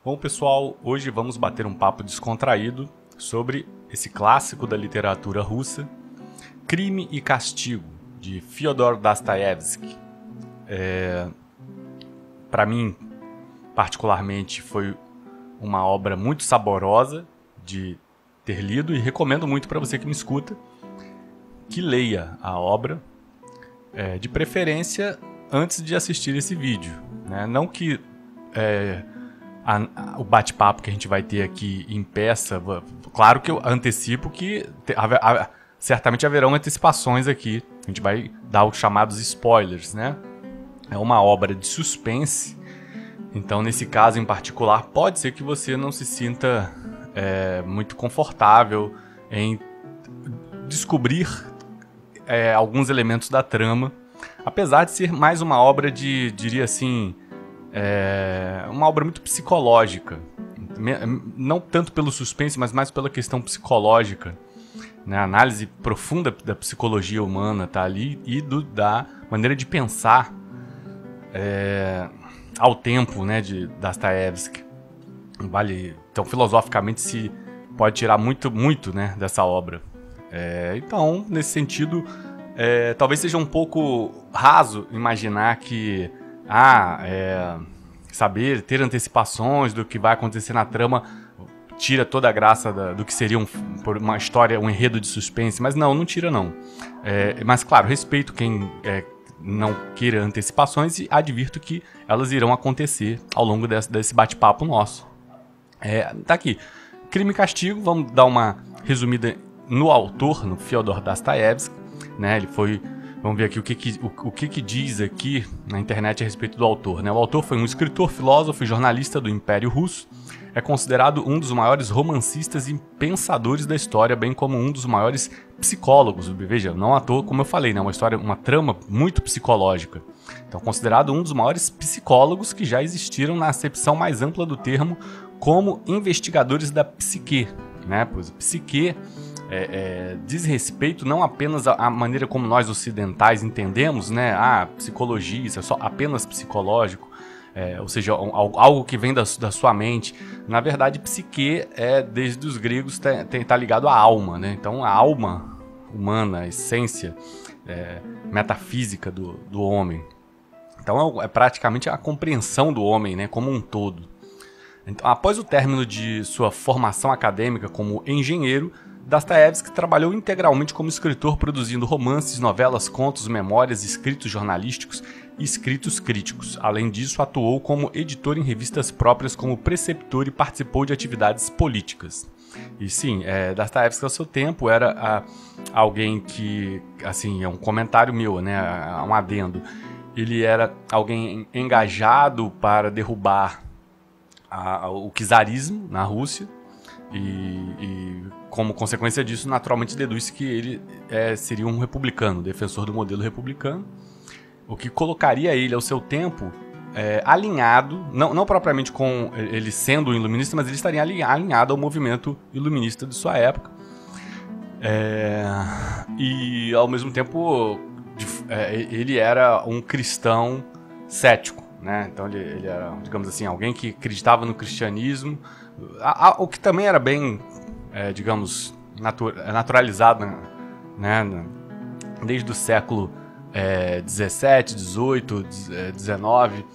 Bom, pessoal, hoje vamos bater um papo descontraído sobre esse clássico da literatura russa, Crime e Castigo, de Fyodor Dostoiévski. Para mim, particularmente, foi uma obra muito saborosa de ter lido e recomendo muito para você que me escuta que leia a obra, de preferência antes de assistir esse vídeo, né? Não que o bate-papo que a gente vai ter aqui impeça. Claro que eu antecipo que certamente haverão antecipações aqui. A gente vai dar os chamados spoilers, né? É uma obra de suspense, então nesse caso em particular pode ser que você não se sinta muito confortável em descobrir alguns elementos da trama, apesar de ser mais uma obra de, diria assim, uma obra muito psicológica, não tanto pelo suspense, mas mais pela questão psicológica, né? A análise profunda da psicologia humana está ali e da maneira de pensar ao tempo, né, de Dostoiévski. Então, filosoficamente, se pode tirar muito, muito, né, dessa obra. Então, nesse sentido, talvez seja um pouco raso imaginar que ter antecipações do que vai acontecer na trama tira toda a graça do que seria uma história, um enredo de suspense, mas não tira não. Mas claro, respeito quem não queira antecipações e advirto que elas irão acontecer ao longo desse bate-papo nosso. Tá aqui, Crime e Castigo, vamos dar uma resumida no autor, no Fyodor Dostoiévski, né? Vamos ver aqui o que diz aqui na internet a respeito do autor, né? O autor foi um escritor, filósofo e jornalista do Império Russo. É considerado um dos maiores romancistas e pensadores da história, bem como um dos maiores psicólogos. Veja, não à toa, como eu falei, né? Uma trama muito psicológica. Então, considerado um dos maiores psicólogos que já existiram na acepção mais ampla do termo, como investigadores da psique, né? Pois a psique diz respeito não apenas à maneira como nós ocidentais entendemos, né? Psicologia, isso é só apenas psicológico, ou seja, algo que vem da sua mente. Na verdade, psique desde os gregos tá ligado à alma, né? Então, a alma humana, a essência metafísica do homem. Então, é praticamente a compreensão do homem, né, como um todo. Então, após o término de sua formação acadêmica como engenheiro, Dostoiévski trabalhou integralmente como escritor, produzindo romances, novelas, contos, memórias, escritos jornalísticos e escritos críticos. Além disso, atuou como editor em revistas próprias, como preceptor e participou de atividades políticas. E sim, Dostoiévski ao seu tempo era alguém que, assim, é um comentário meu, né, um adendo. Ele era alguém engajado para derrubar o czarismo na Rússia. E como consequência disso, naturalmente deduz que ele seria um republicano, defensor do modelo republicano, o que colocaria ele ao seu tempo alinhado, não propriamente com ele sendo um iluminista, mas ele estaria alinhado ao movimento iluminista de sua época, e ao mesmo tempo ele era um cristão cético, né? Então ele era, digamos assim, alguém que acreditava no cristianismo, o que também era bem, digamos, naturalizado, né, desde o século XVII, XVIII, XIX,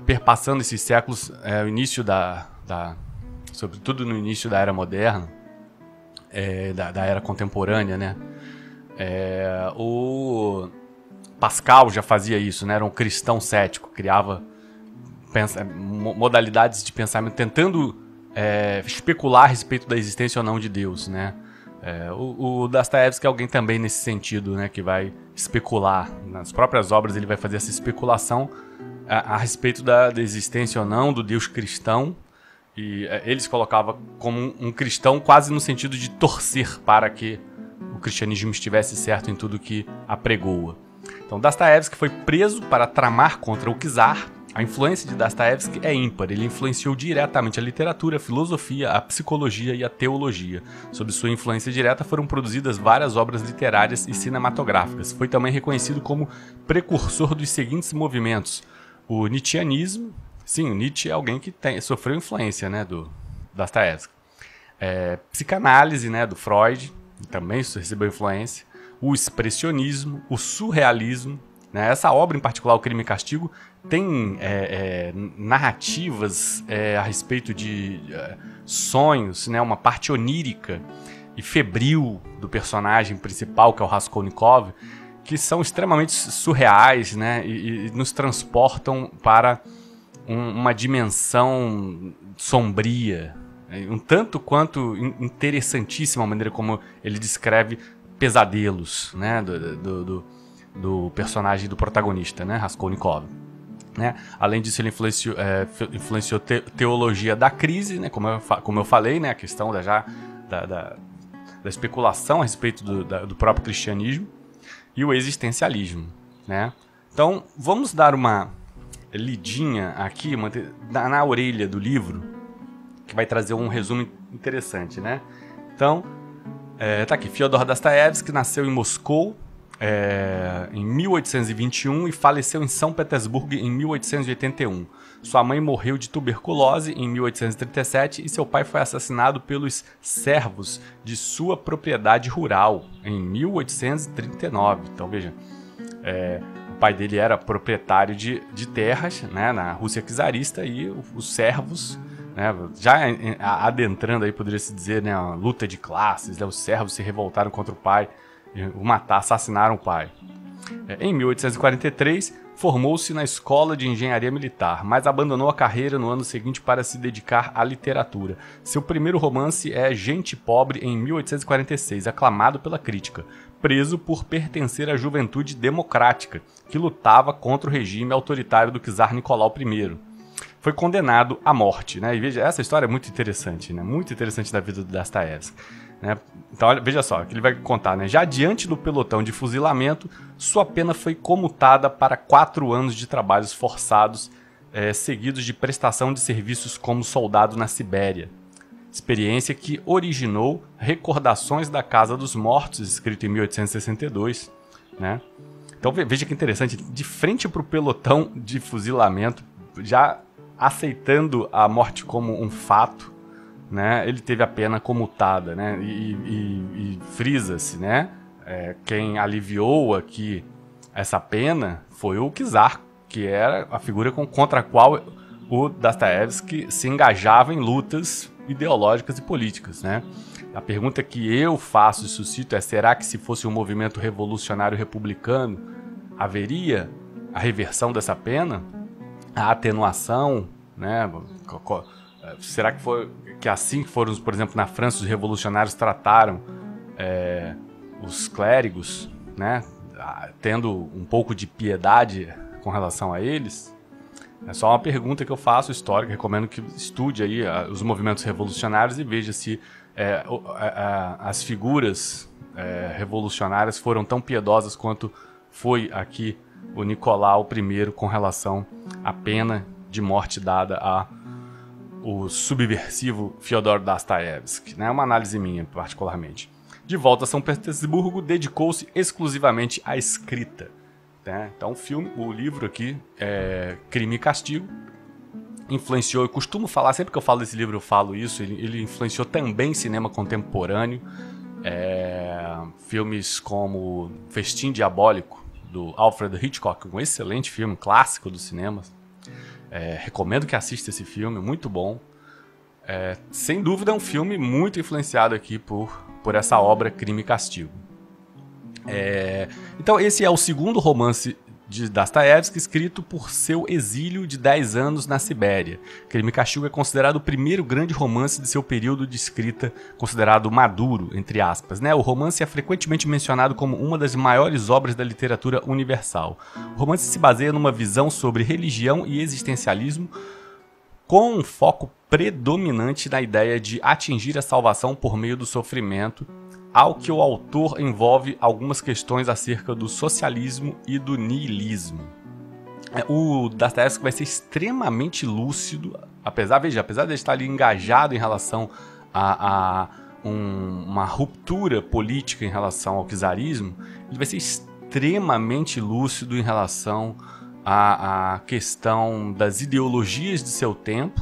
perpassando esses séculos, o início sobretudo no início da Era Moderna, da Era Contemporânea, né? O Pascal já fazia isso, né? Era um cristão cético, criava modalidades de pensamento, tentando especular a respeito da existência ou não de Deus, né? O Dostoiévski é alguém também nesse sentido, né, que vai especular. Nas próprias obras ele vai fazer essa especulação a respeito da existência ou não do Deus cristão, e ele se colocava como um cristão quase no sentido de torcer para que o cristianismo estivesse certo em tudo que apregoa. Então, Dostoiévski foi preso para tramar contra o czar. A influência de Dostoiévski é ímpar. Ele influenciou diretamente a literatura, a filosofia, a psicologia e a teologia. Sob sua influência direta foram produzidas várias obras literárias e cinematográficas. Foi também reconhecido como precursor dos seguintes movimentos: o Nietzscheanismo, Sim, o Nietzsche é alguém que sofreu influência, né, do Dostoiévski. Psicanálise, né, do Freud, também recebeu influência. O expressionismo, o surrealismo, né, essa obra em particular, O Crime e Castigo, tem narrativas a respeito de sonhos, né, uma parte onírica e febril do personagem principal, que é o Raskolnikov, que são extremamente surreais, né, e nos transportam para uma dimensão sombria, um tanto quanto interessantíssima a maneira como ele descreve pesadelos, né, do personagem, do protagonista, né, Raskolnikov. Né? Além disso, ele influenciou teologia da crise, né, como eu falei, né, a questão da especulação a respeito do próprio cristianismo, e o existencialismo. Né? Então, vamos dar uma lidinha aqui na orelha do livro, que vai trazer um resumo interessante. Né? Então, tá aqui, Fyodor Dostoiévski nasceu em Moscou em 1821 e faleceu em São Petersburgo em 1881. Sua mãe morreu de tuberculose em 1837 e seu pai foi assassinado pelos servos de sua propriedade rural em 1839. Então veja, o pai dele era proprietário de terras, né, na Rússia czarista, e os servos, né, já adentrando aí, poderia-se dizer, né, a luta de classes, né, os servos se revoltaram contra o pai, assassinaram o pai. Em 1843, formou-se na Escola de Engenharia Militar, mas abandonou a carreira no ano seguinte para se dedicar à literatura. Seu primeiro romance é Gente Pobre, em 1846, aclamado pela crítica, preso por pertencer à juventude democrática, que lutava contra o regime autoritário do czar Nicolau I. Foi condenado à morte, né? E veja, essa história é muito interessante, né? Muito interessante da vida do Dostoiévski. Né? Então, olha, veja só, que ele vai contar, né? Já diante do pelotão de fuzilamento, sua pena foi comutada para 4 anos de trabalhos forçados, seguidos de prestação de serviços como soldado na Sibéria. Experiência que originou Recordações da Casa dos Mortos, escrito em 1862. Né? Então, veja que interessante, de frente para o pelotão de fuzilamento, já aceitando a morte como um fato, né, ele teve a pena comutada, né, e frisa-se, né, quem aliviou aqui essa pena foi o czar, que era a figura contra a qual o Dostoiévski se engajava em lutas ideológicas e políticas. Né. A pergunta que eu faço e suscito é: será que se fosse um movimento revolucionário republicano, haveria a reversão dessa pena? A atenuação, né? Será que foi assim que foram, por exemplo, na França, os revolucionários trataram os clérigos, né? Tendo um pouco de piedade com relação a eles? É só uma pergunta que eu faço, histórica. Recomendo que estude aí os movimentos revolucionários e veja se as figuras revolucionárias foram tão piedosas quanto foi aqui o Nicolau I com relação à pena de morte dada ao subversivo Fyodor Dostoiévski. Né? Uma análise minha, particularmente. De volta a São Petersburgo, dedicou-se exclusivamente à escrita. Né? Então, o livro aqui, Crime e Castigo, influenciou, eu costumo falar, sempre que eu falo desse livro eu falo isso, ele influenciou também cinema contemporâneo, filmes como Festim Diabólico, do Alfred Hitchcock, um excelente filme, clássico do cinema. Recomendo que assista esse filme, muito bom. Sem dúvida é um filme muito influenciado aqui por essa obra Crime e Castigo. Então esse é o segundo romance de Dostoiévski, escrito por seu exílio de 10 anos na Sibéria. Crime e Castigo é considerado o primeiro grande romance de seu período de escrita, considerado maduro, entre aspas. Né? O romance é frequentemente mencionado como uma das maiores obras da literatura universal. O romance se baseia numa visão sobre religião e existencialismo, com um foco predominante na ideia de atingir a salvação por meio do sofrimento, ao que o autor envolve algumas questões acerca do socialismo e do niilismo. O Dostoiévski vai ser extremamente lúcido, apesar de estar ali engajado em relação a uma ruptura política em relação ao czarismo, ele vai ser extremamente lúcido em relação a questão das ideologias de seu tempo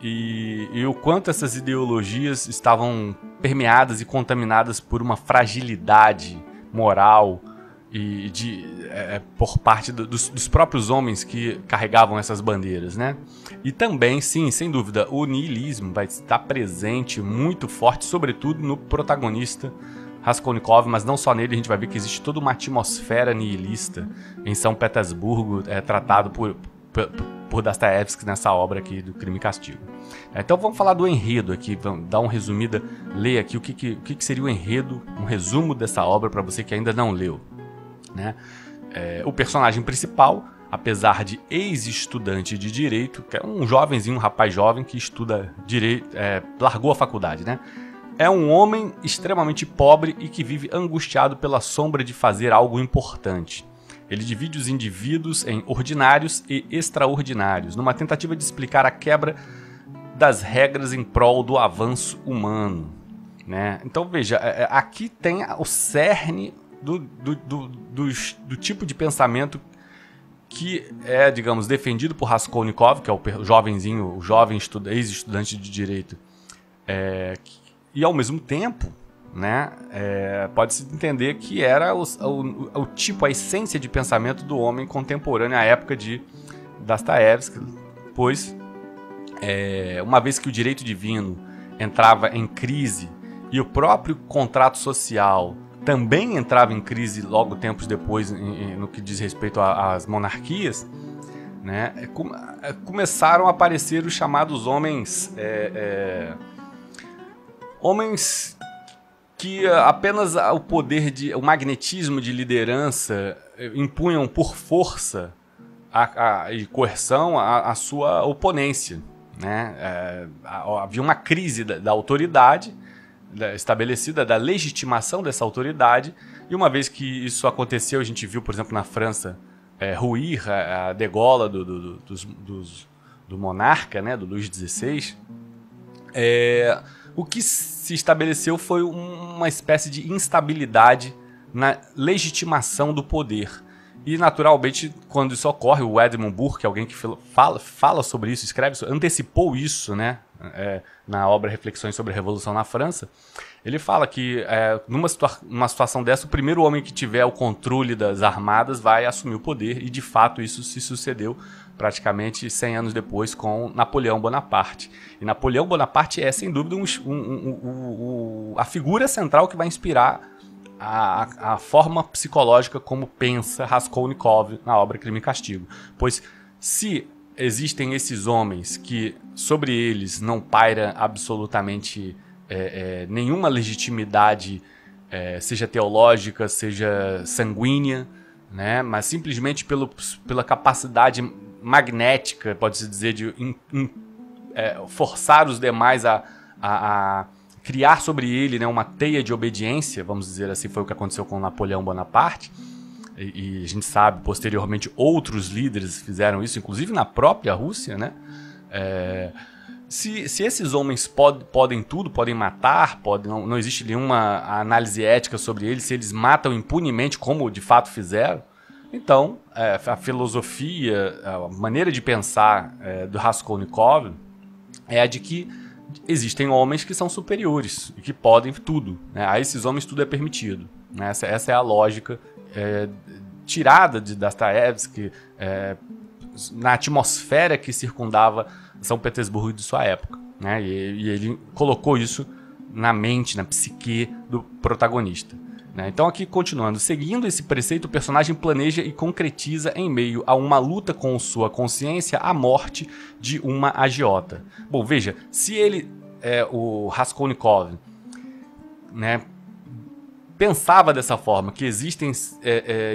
e o quanto essas ideologias estavam permeadas e contaminadas por uma fragilidade moral e por parte dos próprios homens que carregavam essas bandeiras, né? E também, sim, sem dúvida, o niilismo vai estar presente muito forte, sobretudo no protagonista Raskolnikov, mas não só nele. A gente vai ver que existe toda uma atmosfera nihilista em São Petersburgo, tratado por Dostoiévski nessa obra aqui do Crime e Castigo. Então vamos falar do enredo aqui, vamos dar uma resumida, ler aqui o que seria o enredo, um resumo dessa obra para você que ainda não leu, né? O personagem principal, apesar de ex-estudante de direito, que é um jovenzinho, um rapaz jovem que estuda direito, largou a faculdade, né? É um homem extremamente pobre e que vive angustiado pela sombra de fazer algo importante. Ele divide os indivíduos em ordinários e extraordinários, numa tentativa de explicar a quebra das regras em prol do avanço humano, né? Então veja, aqui tem o cerne do tipo de pensamento que é, digamos, defendido por Raskolnikov, que é o jovenzinho, o jovem ex-estudante de direito, e ao mesmo tempo, né, pode-se entender que era o tipo, a essência de pensamento do homem contemporâneo à época de Dostoiévski, pois uma vez que o direito divino entrava em crise e o próprio contrato social também entrava em crise logo tempos depois no que diz respeito às monarquias, né, começaram a aparecer os chamados homens homens que apenas o poder o magnetismo de liderança impunham por força e coerção a sua oponência, né? Havia uma crise da autoridade estabelecida, da legitimação dessa autoridade, e uma vez que isso aconteceu, a gente viu, por exemplo, na França, ruir a degola do monarca, né, do Luís XVI, o que se estabeleceu foi uma espécie de instabilidade na legitimação do poder. E, naturalmente, quando isso ocorre, o Edmund Burke, alguém que fala sobre isso, antecipou isso, né, na obra Reflexões sobre a Revolução na França, ele fala que, numa situação dessa, o primeiro homem que tiver o controle das armadas vai assumir o poder, e, de fato, isso se sucedeu praticamente 100 anos depois com Napoleão Bonaparte. E Napoleão Bonaparte é, sem dúvida, a figura central que vai inspirar a forma psicológica como pensa Raskolnikov na obra Crime e Castigo. Pois se existem esses homens que sobre eles não paira absolutamente nenhuma legitimidade, seja teológica, seja sanguínea, né, mas simplesmente pela capacidade magnética, pode-se dizer, de forçar os demais a criar sobre ele, né, uma teia de obediência, vamos dizer assim, foi o que aconteceu com Napoleão Bonaparte, e a gente sabe, posteriormente, outros líderes fizeram isso, inclusive na própria Rússia, né? Se esses homens podem tudo, podem matar, não existe nenhuma análise ética sobre eles, se eles matam impunemente, como de fato fizeram, então a filosofia, a maneira de pensar do Raskolnikov é a de que existem homens que são superiores e que podem tudo, né? A esses homens tudo é permitido, né? Essa é a lógica tirada de Dostoiévski na atmosfera que circundava São Petersburgo de sua época, né? E ele colocou isso na mente, na psique do protagonista, né? Então aqui, continuando, seguindo esse preceito, o personagem planeja e concretiza em meio a uma luta com sua consciência a morte de uma agiota. Bom, veja, se ele, o Raskolnikov, né, pensava dessa forma, que existem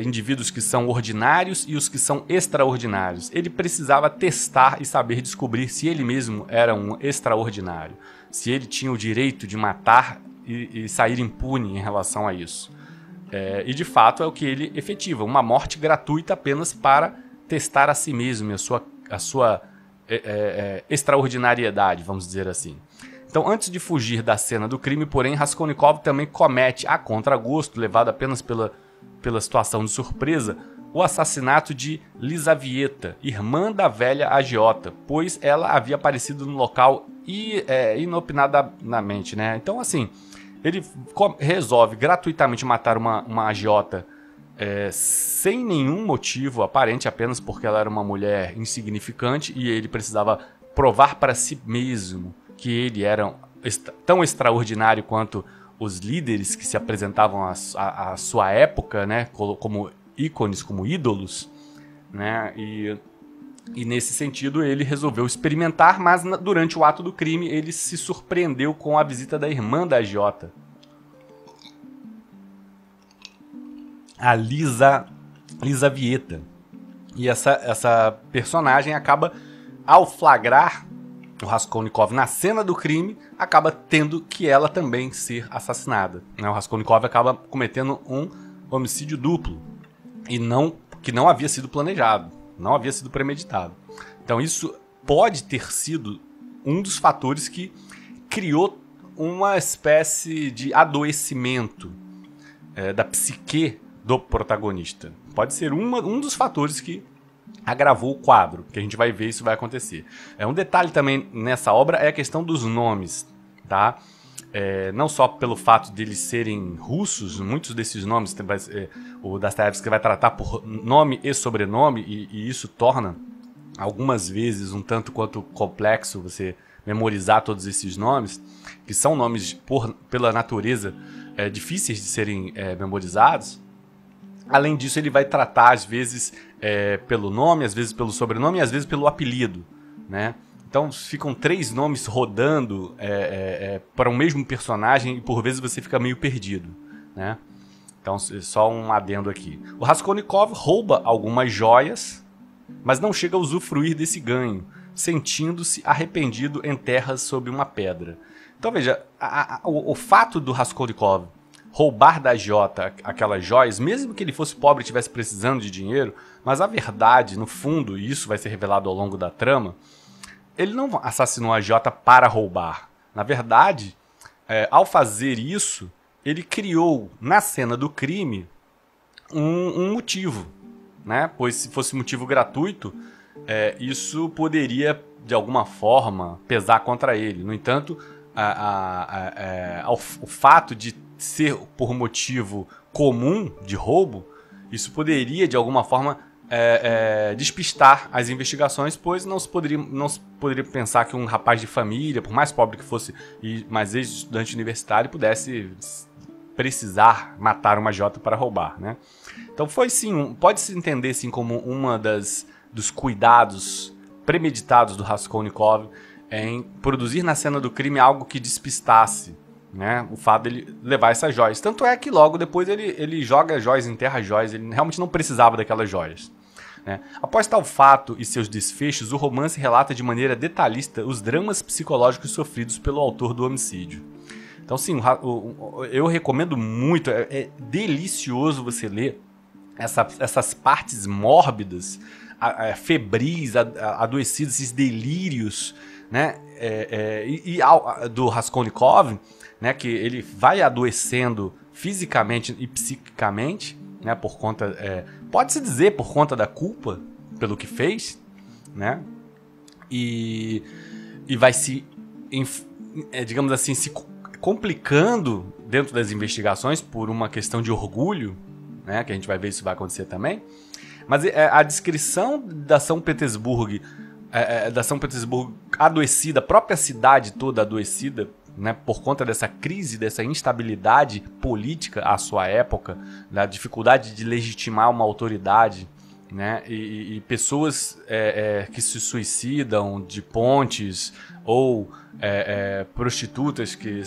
indivíduos que são ordinários e os que são extraordinários, ele precisava testar e saber descobrir se ele mesmo era um extraordinário, se ele tinha o direito de matar e sair impune em relação a isso. E de fato é o que ele efetiva, uma morte gratuita apenas para testar a si mesmo e a sua extraordinariedade, vamos dizer assim. Então, antes de fugir da cena do crime, porém, Raskolnikov também comete, a contragosto, levado apenas pela situação de surpresa, o assassinato de Lisavieta, irmã da velha agiota, pois ela havia aparecido no local inopinadamente, né? Então, assim, ele resolve gratuitamente matar uma agiota sem nenhum motivo aparente, apenas porque ela era uma mulher insignificante e ele precisava provar para si mesmo que ele era tão extraordinário quanto os líderes que se apresentavam à sua época, né, como ícones, como ídolos, né, e nesse sentido ele resolveu experimentar, mas durante o ato do crime ele se surpreendeu com a visita da irmã da agiota, a Lisavieta. E essa personagem acaba, ao flagrar o Raskolnikov na cena do crime, acaba tendo que ela também ser assassinada, né? O Raskolnikov acaba cometendo um homicídio duplo, que não havia sido planejado, não havia sido premeditado. Então isso pode ter sido um dos fatores que criou uma espécie de adoecimento da psique do protagonista. Pode ser um dos fatores que agravou o quadro, que a gente vai ver isso vai acontecer. Um detalhe também nessa obra é a questão dos nomes, tá? Não só pelo fato de eles serem russos, muitos desses nomes, o Dostoiévski vai tratar por nome e sobrenome, e isso torna algumas vezes um tanto quanto complexo você memorizar todos esses nomes, que são nomes pela natureza difíceis de serem memorizados. Além disso, ele vai tratar, às vezes, pelo nome, às vezes pelo sobrenome e às vezes pelo apelido, né? Então, ficam 3 nomes rodando para o mesmo personagem e, por vezes, você fica meio perdido, né? Então, só um adendo aqui. O Raskolnikov rouba algumas joias, mas não chega a usufruir desse ganho, sentindo-se arrependido em terras sob uma pedra. Então, veja, o fato do Raskolnikov roubar da agiota aquelas joias, mesmo que ele fosse pobre e estivesse precisando de dinheiro, mas a verdade, no fundo, e isso vai ser revelado ao longo da trama, ele não assassinou a agiota para roubar. Na verdade, ao fazer isso, ele criou, na cena do crime, um motivo, né? Pois se fosse motivo gratuito, isso poderia, de alguma forma, pesar contra ele. No entanto, o fato de ser por motivo comum de roubo, isso poderia, de alguma forma, despistar as investigações, pois não se poderia pensar que um rapaz de família, por mais pobre que fosse, mas ex-estudante universitário, pudesse precisar matar uma agiota para roubar, né? Então foi sim, pode-se entender sim como dos cuidados premeditados do Raskolnikov em produzir na cena do crime algo que despistasse, né, o fato dele levar essas joias. Tanto é que logo depois ele joga joias, enterra joias, ele realmente não precisava daquelas joias, né? Após tal fato e seus desfechos, o romance relata de maneira detalhista os dramas psicológicos sofridos pelo autor do homicídio. Então sim, eu recomendo muito, é delicioso você ler essas partes mórbidas, febris, adoecidas, esses delírios, né, do Raskolnikov, né, que ele vai adoecendo fisicamente e psiquicamente, né, por conta, pode-se dizer por conta da culpa pelo que fez, né, e vai se, digamos assim, se complicando dentro das investigações por uma questão de orgulho, né, que a gente vai ver isso vai acontecer também. Mas a descrição da São Petersburgo, adoecida, a própria cidade toda adoecida, né, por conta dessa crise, dessa instabilidade política à sua época, da dificuldade de legitimar uma autoridade, né, e pessoas que se suicidam de pontes, ou prostitutas que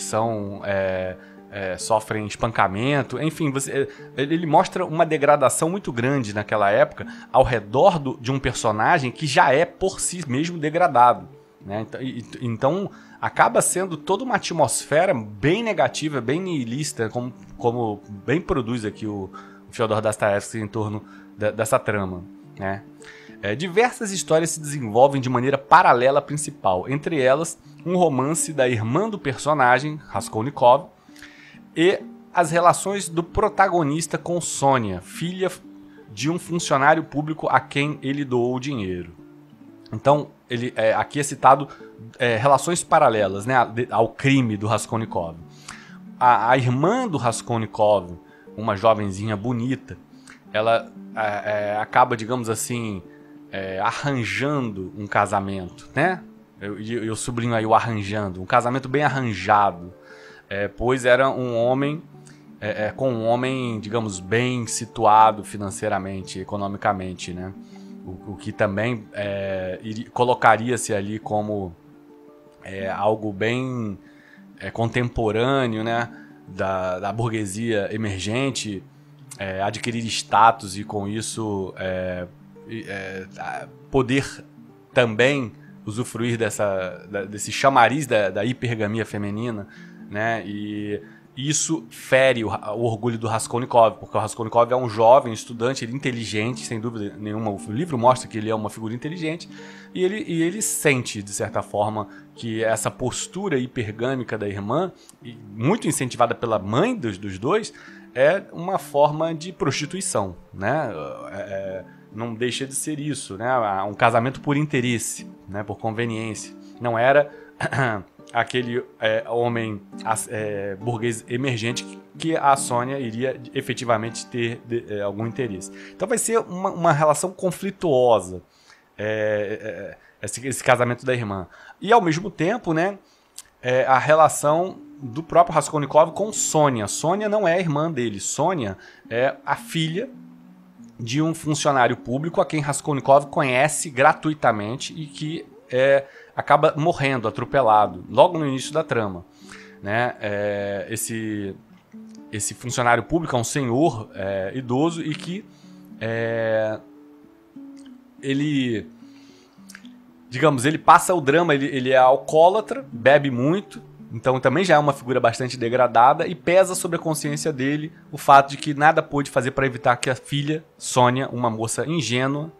sofrem espancamento, enfim, ele mostra uma degradação muito grande naquela época ao redor de um personagem que já é por si mesmo degradado, né? Então acaba sendo toda uma atmosfera bem negativa, bem nihilista, como bem produz aqui o Fyodor Dostoiévski em torno dessa trama, né? Diversas histórias se desenvolvem de maneira paralela à principal, entre elas um romance da irmã do personagem, Raskolnikov, e as relações do protagonista com Sônia, filha de um funcionário público a quem ele doou o dinheiro. Então, aqui é citado relações paralelas, né, ao crime do Raskolnikov. A irmã do Raskolnikov, uma jovenzinha bonita, ela acaba, digamos assim, arranjando um casamento, né? Eu sublinho aí o arranjando, um casamento bem arranjado, pois era um homem com um homem, digamos, bem situado financeiramente, economicamente, né? O que também colocaria-se ali como algo bem contemporâneo, né? Da burguesia emergente, adquirir status e com isso poder também usufruir desse chamariz da hipergamia feminina, né? E isso fere o orgulho do Raskolnikov, porque o Raskolnikov é um jovem estudante, ele é inteligente, sem dúvida nenhuma. O livro mostra que ele é uma figura inteligente e ele sente, de certa forma, que essa postura hipergâmica da irmã, muito incentivada pela mãe dos dois, é uma forma de prostituição, né? Não deixa de ser isso, né? Um casamento por interesse, né? Por conveniência. Não era aquele homem burguês emergente que a Sônia iria efetivamente ter algum interesse. Então vai ser uma relação conflituosa, esse casamento da irmã. E ao mesmo tempo, né, a relação do próprio Raskolnikov com Sônia. Sônia não é a irmã dele. Sônia é a filha de um funcionário público a quem Raskolnikov conhece gratuitamente e que acaba morrendo, atropelado, logo no início da trama, né? Esse funcionário público é um senhor idoso e que ele passa o drama, ele é alcoólatra, bebe muito, então também já é uma figura bastante degradada e pesa sobre a consciência dele o fato de que nada pôde fazer para evitar que a filha, Sônia, uma moça ingênua,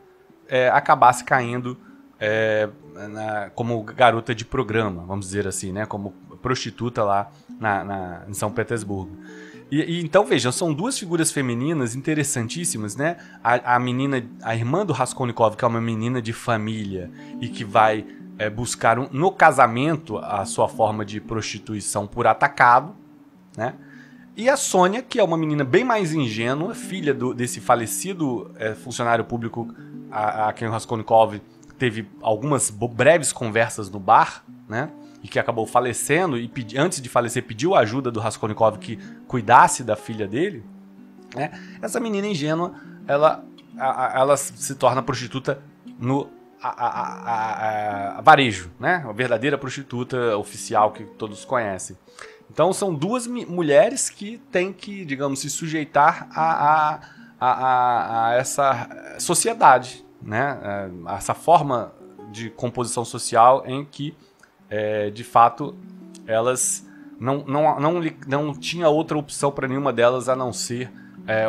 acabasse caindo como garota de programa, vamos dizer assim, né? Como prostituta lá em São Petersburgo. Então, vejam, são duas figuras femininas interessantíssimas, né? A irmã do Raskolnikov, que é uma menina de família e que vai buscar no casamento a sua forma de prostituição por atacado, né? E a Sônia, que é uma menina bem mais ingênua, filha desse falecido funcionário público a quem o Raskolnikov teve algumas breves conversas no bar, né? E que acabou falecendo e antes de falecer pediu a ajuda do Raskolnikov que cuidasse da filha dele, né? Essa menina ingênua, ela se torna prostituta no varejo, né? A verdadeira prostituta oficial que todos conhecem. Então são duas mulheres que têm que, digamos, se sujeitar a essa sociedade, né? Essa forma de composição social em que de fato elas não tinha outra opção para nenhuma delas a não ser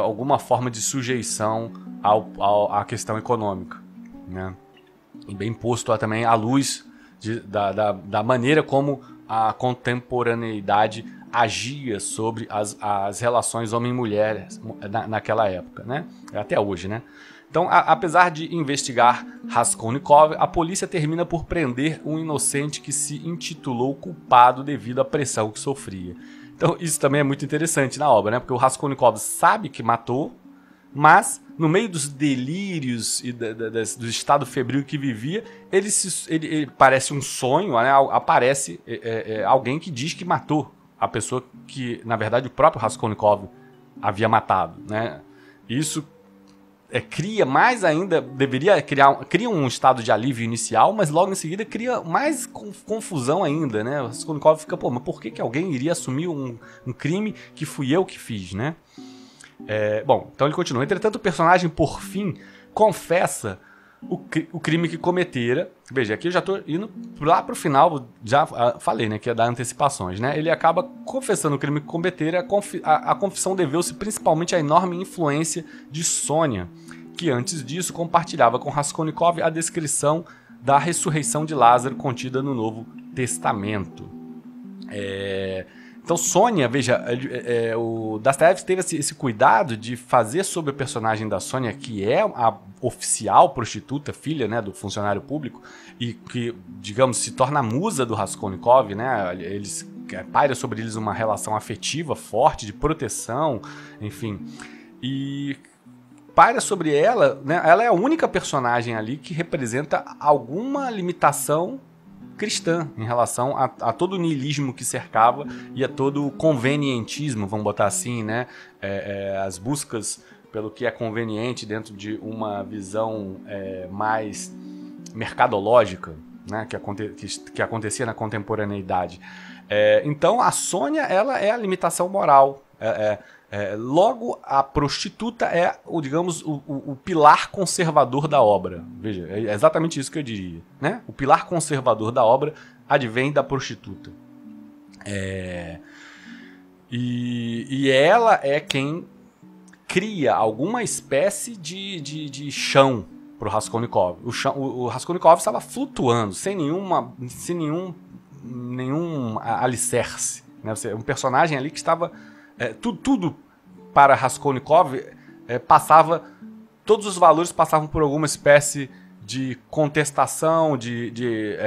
alguma forma de sujeição à questão econômica, né? E bem posto também à luz da maneira como a contemporaneidade agia sobre as relações homem-mulher naquela época, né? Até hoje, né? Então, apesar de investigar Raskolnikov, a polícia termina por prender um inocente que se intitulou culpado devido à pressão que sofria. Então, isso também é muito interessante na obra, né? Porque o Raskolnikov sabe que matou, mas no meio dos delírios e do estado febril que vivia, ele parece um sonho, né? Aparece alguém que diz que matou a pessoa que, na verdade, o próprio Raskolnikov havia matado, né? Isso cria mais ainda, cria um estado de alívio inicial, mas logo em seguida cria mais confusão ainda, né? O Raskolnikov fica, pô, mas por que alguém iria assumir um crime que fui eu que fiz, né? Bom, então ele continua. Entretanto, o personagem, por fim, confessa o crime que cometera. Veja, aqui eu já estou indo lá para o final, já falei, né, que ia dar antecipações, né? Ele acaba confessando o crime que cometera. A confissão deveu-se principalmente à enorme influência de Sônia, que antes disso compartilhava com Raskolnikov a descrição da ressurreição de Lázaro contida no Novo Testamento. Então Sônia, veja, o Dostoiévski teve esse cuidado de fazer sobre o personagem da Sônia, que é a oficial prostituta, filha, né, do funcionário público, e que, digamos, se torna a musa do Raskolnikov, né, paira sobre eles uma relação afetiva forte, de proteção, enfim, e paira sobre ela, né, ela é a única personagem ali que representa alguma limitação cristã em relação a todo o niilismo que cercava e a todo o convenientismo, vamos botar assim, né? As buscas pelo que é conveniente dentro de uma visão mais mercadológica, né? Que acontecia na contemporaneidade. Então a Sônia, ela é a limitação moral. Logo, a prostituta é, digamos, o pilar conservador da obra. Veja, é exatamente isso que eu diria, né? O pilar conservador da obra advém da prostituta. E ela é quem cria alguma espécie de chão para o Raskolnikov. O Raskolnikov estava flutuando, sem nenhum alicerce, né? Um personagem ali que estava... tudo para Raskolnikov todos os valores passavam por alguma espécie de contestação, de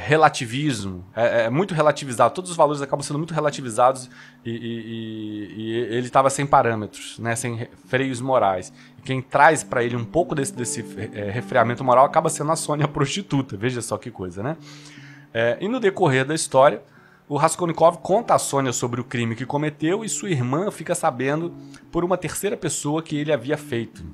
relativismo. É muito relativizado, todos os valores acabam sendo muito relativizados e ele estava sem parâmetros, né, sem freios morais. E quem traz para ele um pouco desse refreamento moral acaba sendo a Sônia prostituta, veja só que coisa, né? E no decorrer da história, o Raskolnikov conta a Sônia sobre o crime que cometeu e sua irmã fica sabendo por uma terceira pessoa que ele havia feito.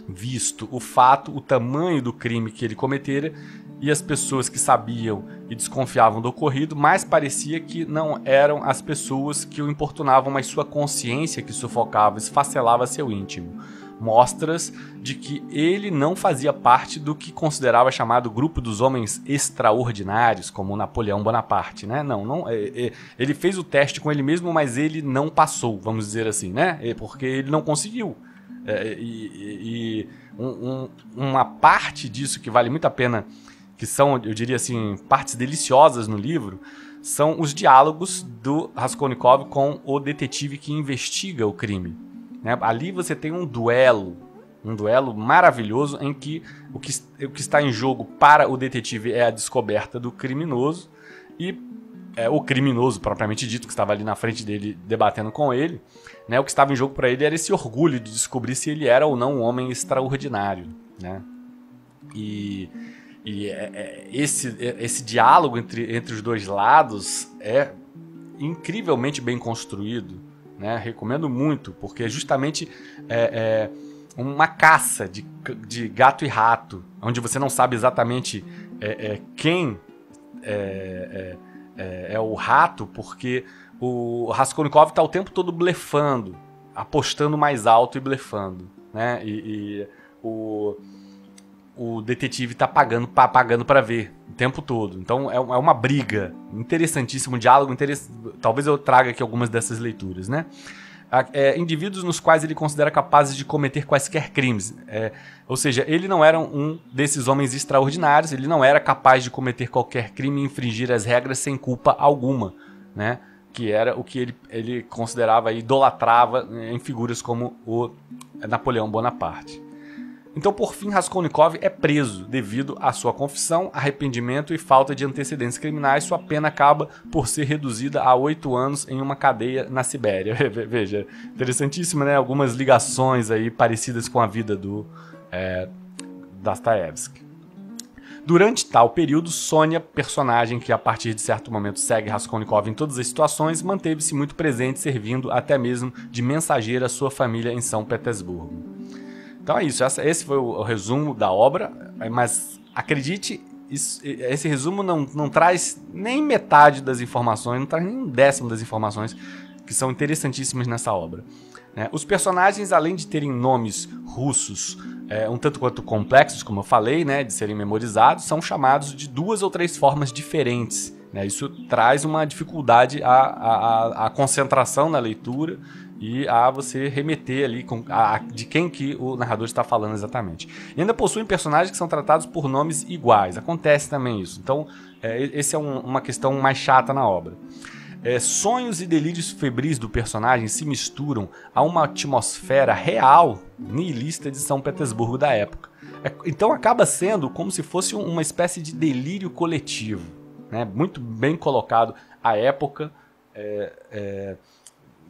Visto o fato, o tamanho do crime que ele cometera e as pessoas que sabiam e desconfiavam do ocorrido, mais parecia que não eram as pessoas que o importunavam, mas sua consciência que sufocava, esfacelava seu íntimo. Mostras de que ele não fazia parte do que considerava chamado grupo dos homens extraordinários, como Napoleão Bonaparte, né? Ele fez o teste com ele mesmo, mas ele não passou, vamos dizer assim, né? Porque ele não conseguiu. Uma parte disso que vale muito a pena, que são, eu diria assim, partes deliciosas no livro, são os diálogos do Raskolnikov com o detetive que investiga o crime. Ali você tem um duelo maravilhoso em que o que está em jogo para o detetive é a descoberta do criminoso e o criminoso propriamente dito, que estava ali na frente dele debatendo com ele, né, o que estava em jogo para ele era esse orgulho de descobrir se ele era ou não um homem extraordinário, né? Esse diálogo entre os dois lados é incrivelmente bem construído, né? Recomendo muito, porque é justamente uma caça de gato e rato, onde você não sabe exatamente quem é o rato, porque o Raskolnikov está o tempo todo blefando, apostando mais alto e blefando, né? E o detetive está pagando para ver o tempo todo. Então é uma briga interessantíssima, um diálogo interessante. Talvez eu traga aqui algumas dessas leituras, né? Indivíduos nos quais ele considera capazes de cometer quaisquer crimes. Ou seja, ele não era um desses homens extraordinários, ele não era capaz de cometer qualquer crime e infringir as regras sem culpa alguma, né? Que era o que ele considerava e idolatrava em figuras como o Napoleão Bonaparte. Então, por fim, Raskolnikov é preso devido à sua confissão, arrependimento e falta de antecedentes criminais. Sua pena acaba por ser reduzida a 8 anos em uma cadeia na Sibéria. Veja, interessantíssimo, né? Algumas ligações aí parecidas com a vida do Dostoiévski. Durante tal período, Sônia, personagem que a partir de certo momento segue Raskolnikov em todas as situações, manteve-se muito presente, servindo até mesmo de mensageira à sua família em São Petersburgo. Então é isso, esse foi o resumo da obra, mas acredite, esse resumo não traz nem metade das informações, não traz nem um décimo das informações que são interessantíssimas nessa obra. Os personagens, além de terem nomes russos um tanto quanto complexos, como eu falei, né, de serem memorizados, são chamados de 2 ou 3 formas diferentes. Isso traz uma dificuldade à concentração na leitura e a você remeter ali de quem que o narrador está falando exatamente. E ainda possuem personagens que são tratados por nomes iguais. Acontece também isso. Então, essa é uma questão mais chata na obra. sonhos e delírios febris do personagem se misturam a uma atmosfera real, nihilista de São Petersburgo da época. Então acaba sendo como se fosse uma espécie de delírio coletivo, né? Muito bem colocado a época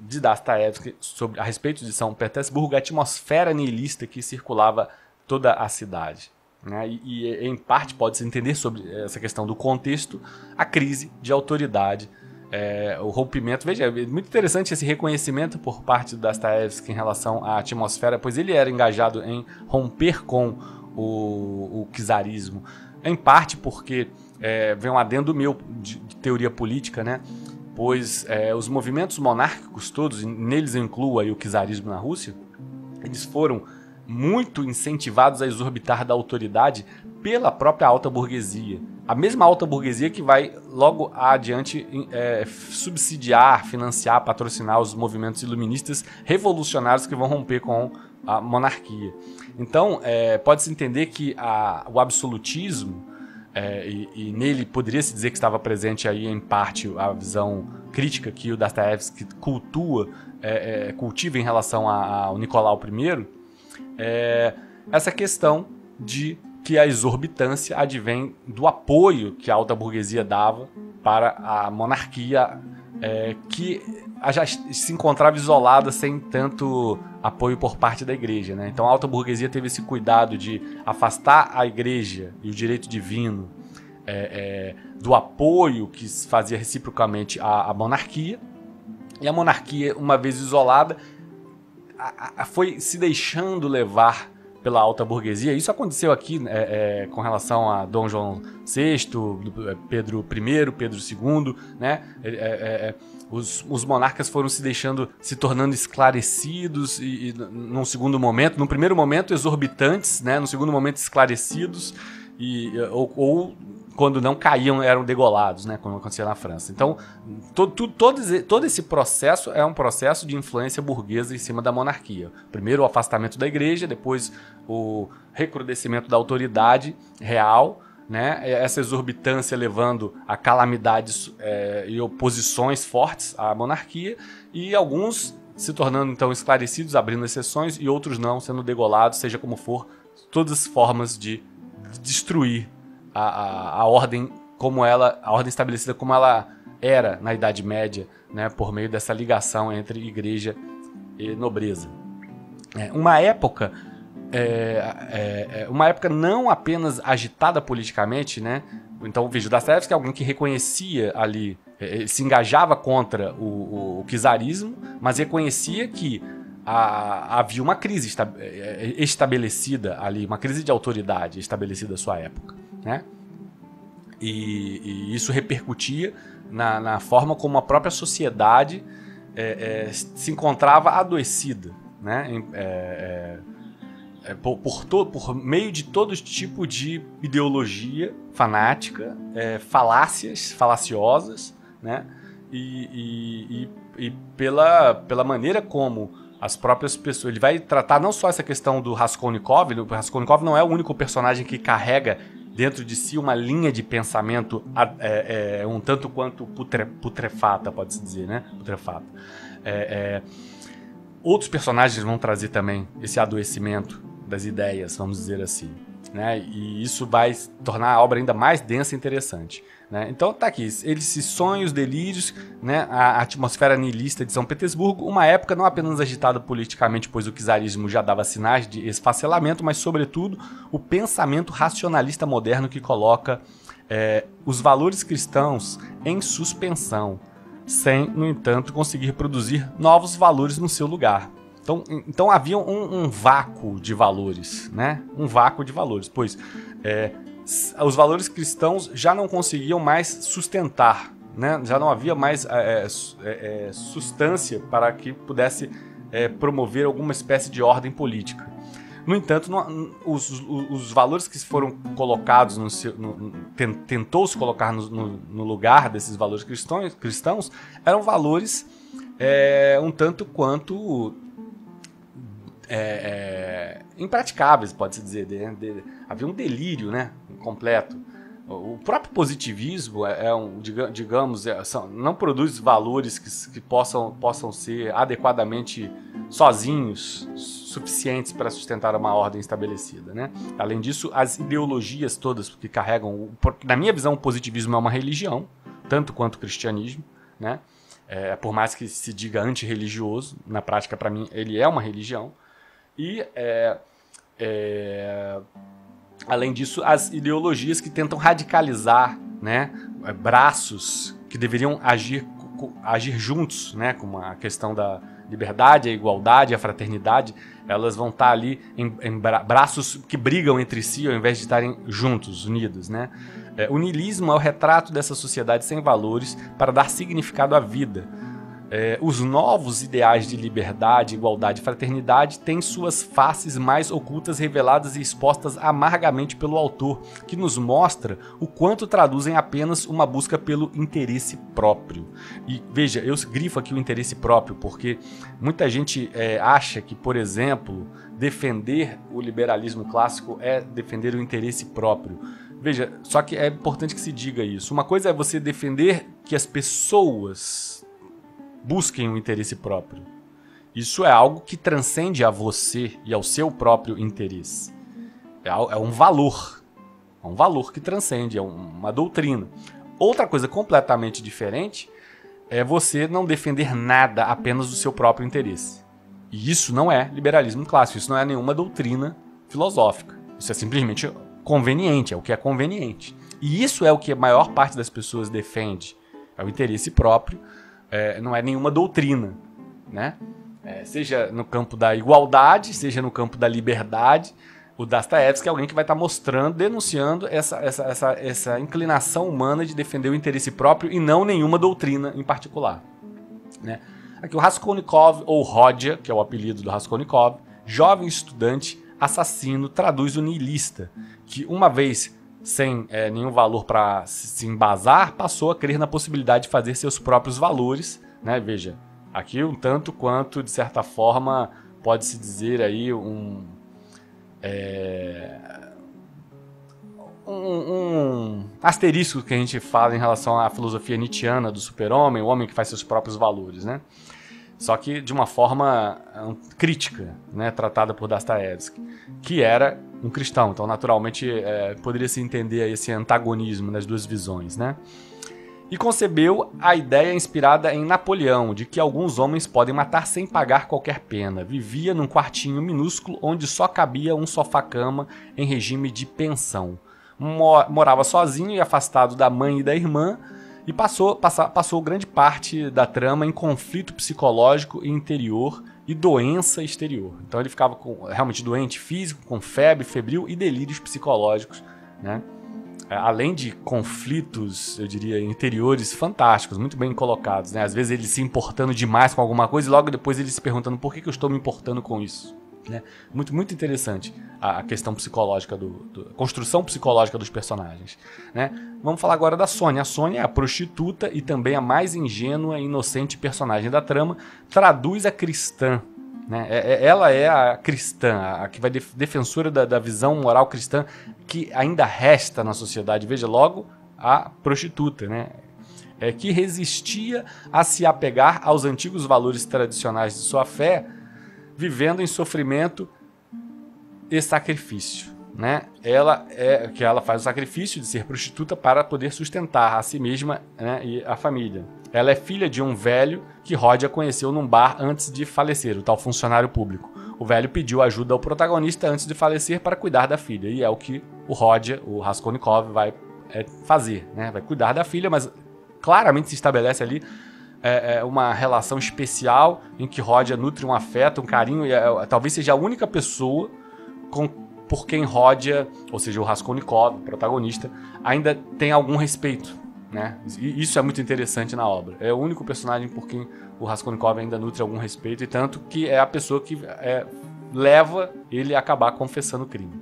de Dostoiévski a respeito de São Petersburgo, a atmosfera nihilista que circulava toda a cidade. Né? E em parte pode-se entender sobre essa questão do contexto, a crise de autoridade, o rompimento. Veja, é muito interessante esse reconhecimento por parte do Dostoiévski em relação à atmosfera, pois ele era engajado em romper com o czarismo, em parte porque vem um adendo meu de teoria política, né? Pois os movimentos monárquicos todos, neles eu incluo aí o czarismo na Rússia, eles foram muito incentivados a exorbitar da autoridade pela própria alta burguesia. A mesma alta burguesia que vai logo adiante subsidiar, financiar, patrocinar os movimentos iluministas revolucionários que vão romper com a monarquia. Então, pode-se entender que o absolutismo, e nele poderia-se dizer que estava presente aí em parte a visão crítica que o Dostoiévski cultiva em relação ao Nicolau I, essa questão de que a exorbitância advém do apoio que a alta burguesia dava para a monarquia, que já se encontrava isolada sem tanto apoio por parte da igreja, né? Então a alta burguesia teve esse cuidado de afastar a igreja e o direito divino do apoio que fazia reciprocamente a monarquia, e a monarquia, uma vez isolada, foi se deixando levar pela alta burguesia. Isso aconteceu aqui com relação a Dom João VI, Pedro I, Pedro II, né? Os monarcas foram se tornando esclarecidos e num segundo momento, num primeiro momento exorbitantes, né? No segundo momento esclarecidos, ou quando não caíam, eram degolados, né, como acontecia na França. Então, todo esse processo é um processo de influência burguesa em cima da monarquia. Primeiro o afastamento da igreja, depois o recrudescimento da autoridade real, né, essa exorbitância levando a calamidades e oposições fortes à monarquia, e alguns se tornando então esclarecidos, abrindo exceções, e outros não, sendo degolados, seja como for, todas as formas de destruir a ordem a ordem estabelecida como ela era na Idade Média, né, por meio dessa ligação entre igreja e nobreza. Uma época não apenas agitada politicamente, né? Então, veja, o Dostoiévski é alguém que reconhecia ali, se engajava contra o czarismo, mas reconhecia que havia uma crise estabelecida ali, uma crise de autoridade estabelecida à sua época, né? E isso repercutia na forma como a própria sociedade se encontrava adoecida, né? Por meio de todo tipo de ideologia fanática, falácias, falaciosas, né? E pela maneira como as próprias pessoas... Ele vai tratar não só essa questão do Raskolnikov. O Raskolnikov não é o único personagem que carrega dentro de si uma linha de pensamento um tanto quanto putrefata, pode-se dizer, né? Putrefata. Outros personagens vão trazer também esse adoecimento das ideias, vamos dizer assim, né? E isso vai tornar a obra ainda mais densa e interessante, né? Então tá aqui, esses sonhos, delírios, né? A atmosfera nihilista de São Petersburgo, uma época não apenas agitada politicamente, pois o czarismo já dava sinais de esfacelamento, mas sobretudo o pensamento racionalista moderno que coloca os valores cristãos em suspensão, sem, no entanto, conseguir produzir novos valores no seu lugar. Então havia um vácuo de valores, né? Um vácuo de valores, pois os valores cristãos já não conseguiam mais sustentar, né? Já não havia mais substância para que pudesse promover alguma espécie de ordem política. No entanto, os valores que foram colocados, tentou-se colocar no lugar desses valores cristãos eram valores um tanto quanto impraticáveis, pode-se dizer. Havia um delírio, né, completo. O próprio positivismo não produz valores que possam ser adequadamente sozinhos suficientes para sustentar uma ordem estabelecida, né? Além disso, as ideologias todas que carregam, na minha visão, o positivismo é uma religião, tanto quanto o cristianismo, né? Por mais que se diga antirreligioso, na prática, para mim, ele é uma religião. E além disso, as ideologias que tentam radicalizar, né, braços que deveriam agir juntos, né, como a questão da liberdade, a igualdade, a fraternidade, elas vão estar ali em braços que brigam entre si ao invés de estarem juntos, unidos, né? O niilismo é o retrato dessa sociedade sem valores para dar significado à vida. Os novos ideais de liberdade, igualdade e fraternidade têm suas faces mais ocultas, reveladas e expostas amargamente pelo autor, que nos mostra o quanto traduzem apenas uma busca pelo interesse próprio. E veja, eu grifo aqui o interesse próprio, porque muita gente acha que, por exemplo, defender o liberalismo clássico é defender o interesse próprio. Veja, só que é importante que se diga isso. Uma coisa é você defender que as pessoas busquem o interesse próprio. Isso é algo que transcende a você e ao seu próprio interesse. É um valor. É um valor que transcende, é uma doutrina. Outra coisa completamente diferente é você não defender nada apenas do seu próprio interesse. E isso não é liberalismo clássico, isso não é nenhuma doutrina filosófica. Isso é simplesmente conveniente, é o que é conveniente. E isso é o que a maior parte das pessoas defende. É o interesse próprio. Não é nenhuma doutrina, né? Seja no campo da igualdade, seja no campo da liberdade, o Dostoiévski é alguém que vai estar mostrando, denunciando essa inclinação humana de defender o interesse próprio e não nenhuma doutrina em particular, né? Aqui o Raskolnikov, ou Rodya, que é o apelido do Raskolnikov, jovem estudante, assassino, traduz o niilista, que uma vez sem nenhum valor para se embasar, passou a crer na possibilidade de fazer seus próprios valores, né? Veja, aqui um tanto quanto, de certa forma, pode-se dizer aí um asterisco que a gente fala em relação à filosofia nietzschiana do super-homem, o homem que faz seus próprios valores, né? Só que de uma forma crítica, né, tratada por Dostoiévski, que era um cristão. Então, naturalmente, poderia-se entender esse antagonismo das duas visões, né? E concebeu a ideia inspirada em Napoleão, de que alguns homens podem matar sem pagar qualquer pena. Vivia num quartinho minúsculo onde só cabia um sofá-cama em regime de pensão. Morava sozinho e afastado da mãe e da irmã, e passou grande parte da trama em conflito psicológico interior e doença exterior. Então ele ficava realmente doente físico, com febre, febril e delírios psicológicos, né? Além de conflitos, eu diria, interiores fantásticos, muito bem colocados, né? Às vezes ele se importando demais com alguma coisa e logo depois ele se perguntando por que eu estou me importando com isso, né? Muito, muito interessante a questão psicológica, a construção psicológica dos personagens, né? Vamos falar agora da Sônia. A Sônia é a prostituta e também a mais ingênua e inocente personagem da trama, traduz a cristã, né? Ela é a cristã, a que vai defensora da visão moral cristã que ainda resta na sociedade. Veja, logo, a prostituta, né? Que resistia a se apegar aos antigos valores tradicionais de sua fé, vivendo em sofrimento e sacrifício, né? Ela faz o sacrifício de ser prostituta para poder sustentar a si mesma, né, e a família. Ela é filha de um velho que Rodya conheceu num bar antes de falecer, o tal funcionário público. O velho pediu ajuda ao protagonista antes de falecer para cuidar da filha, e é o que o Rodya, o Raskolnikov, vai fazer, né? Vai cuidar da filha, mas claramente se estabelece ali uma relação especial em que Rodya nutre um afeto, um carinho, e talvez seja a única pessoa por quem Rodya, ou seja, o Raskolnikov, o protagonista, ainda tem algum respeito, né? E isso é muito interessante na obra. É o único personagem por quem o Raskolnikov ainda nutre algum respeito, e tanto que é a pessoa que leva ele a acabar confessando o crime.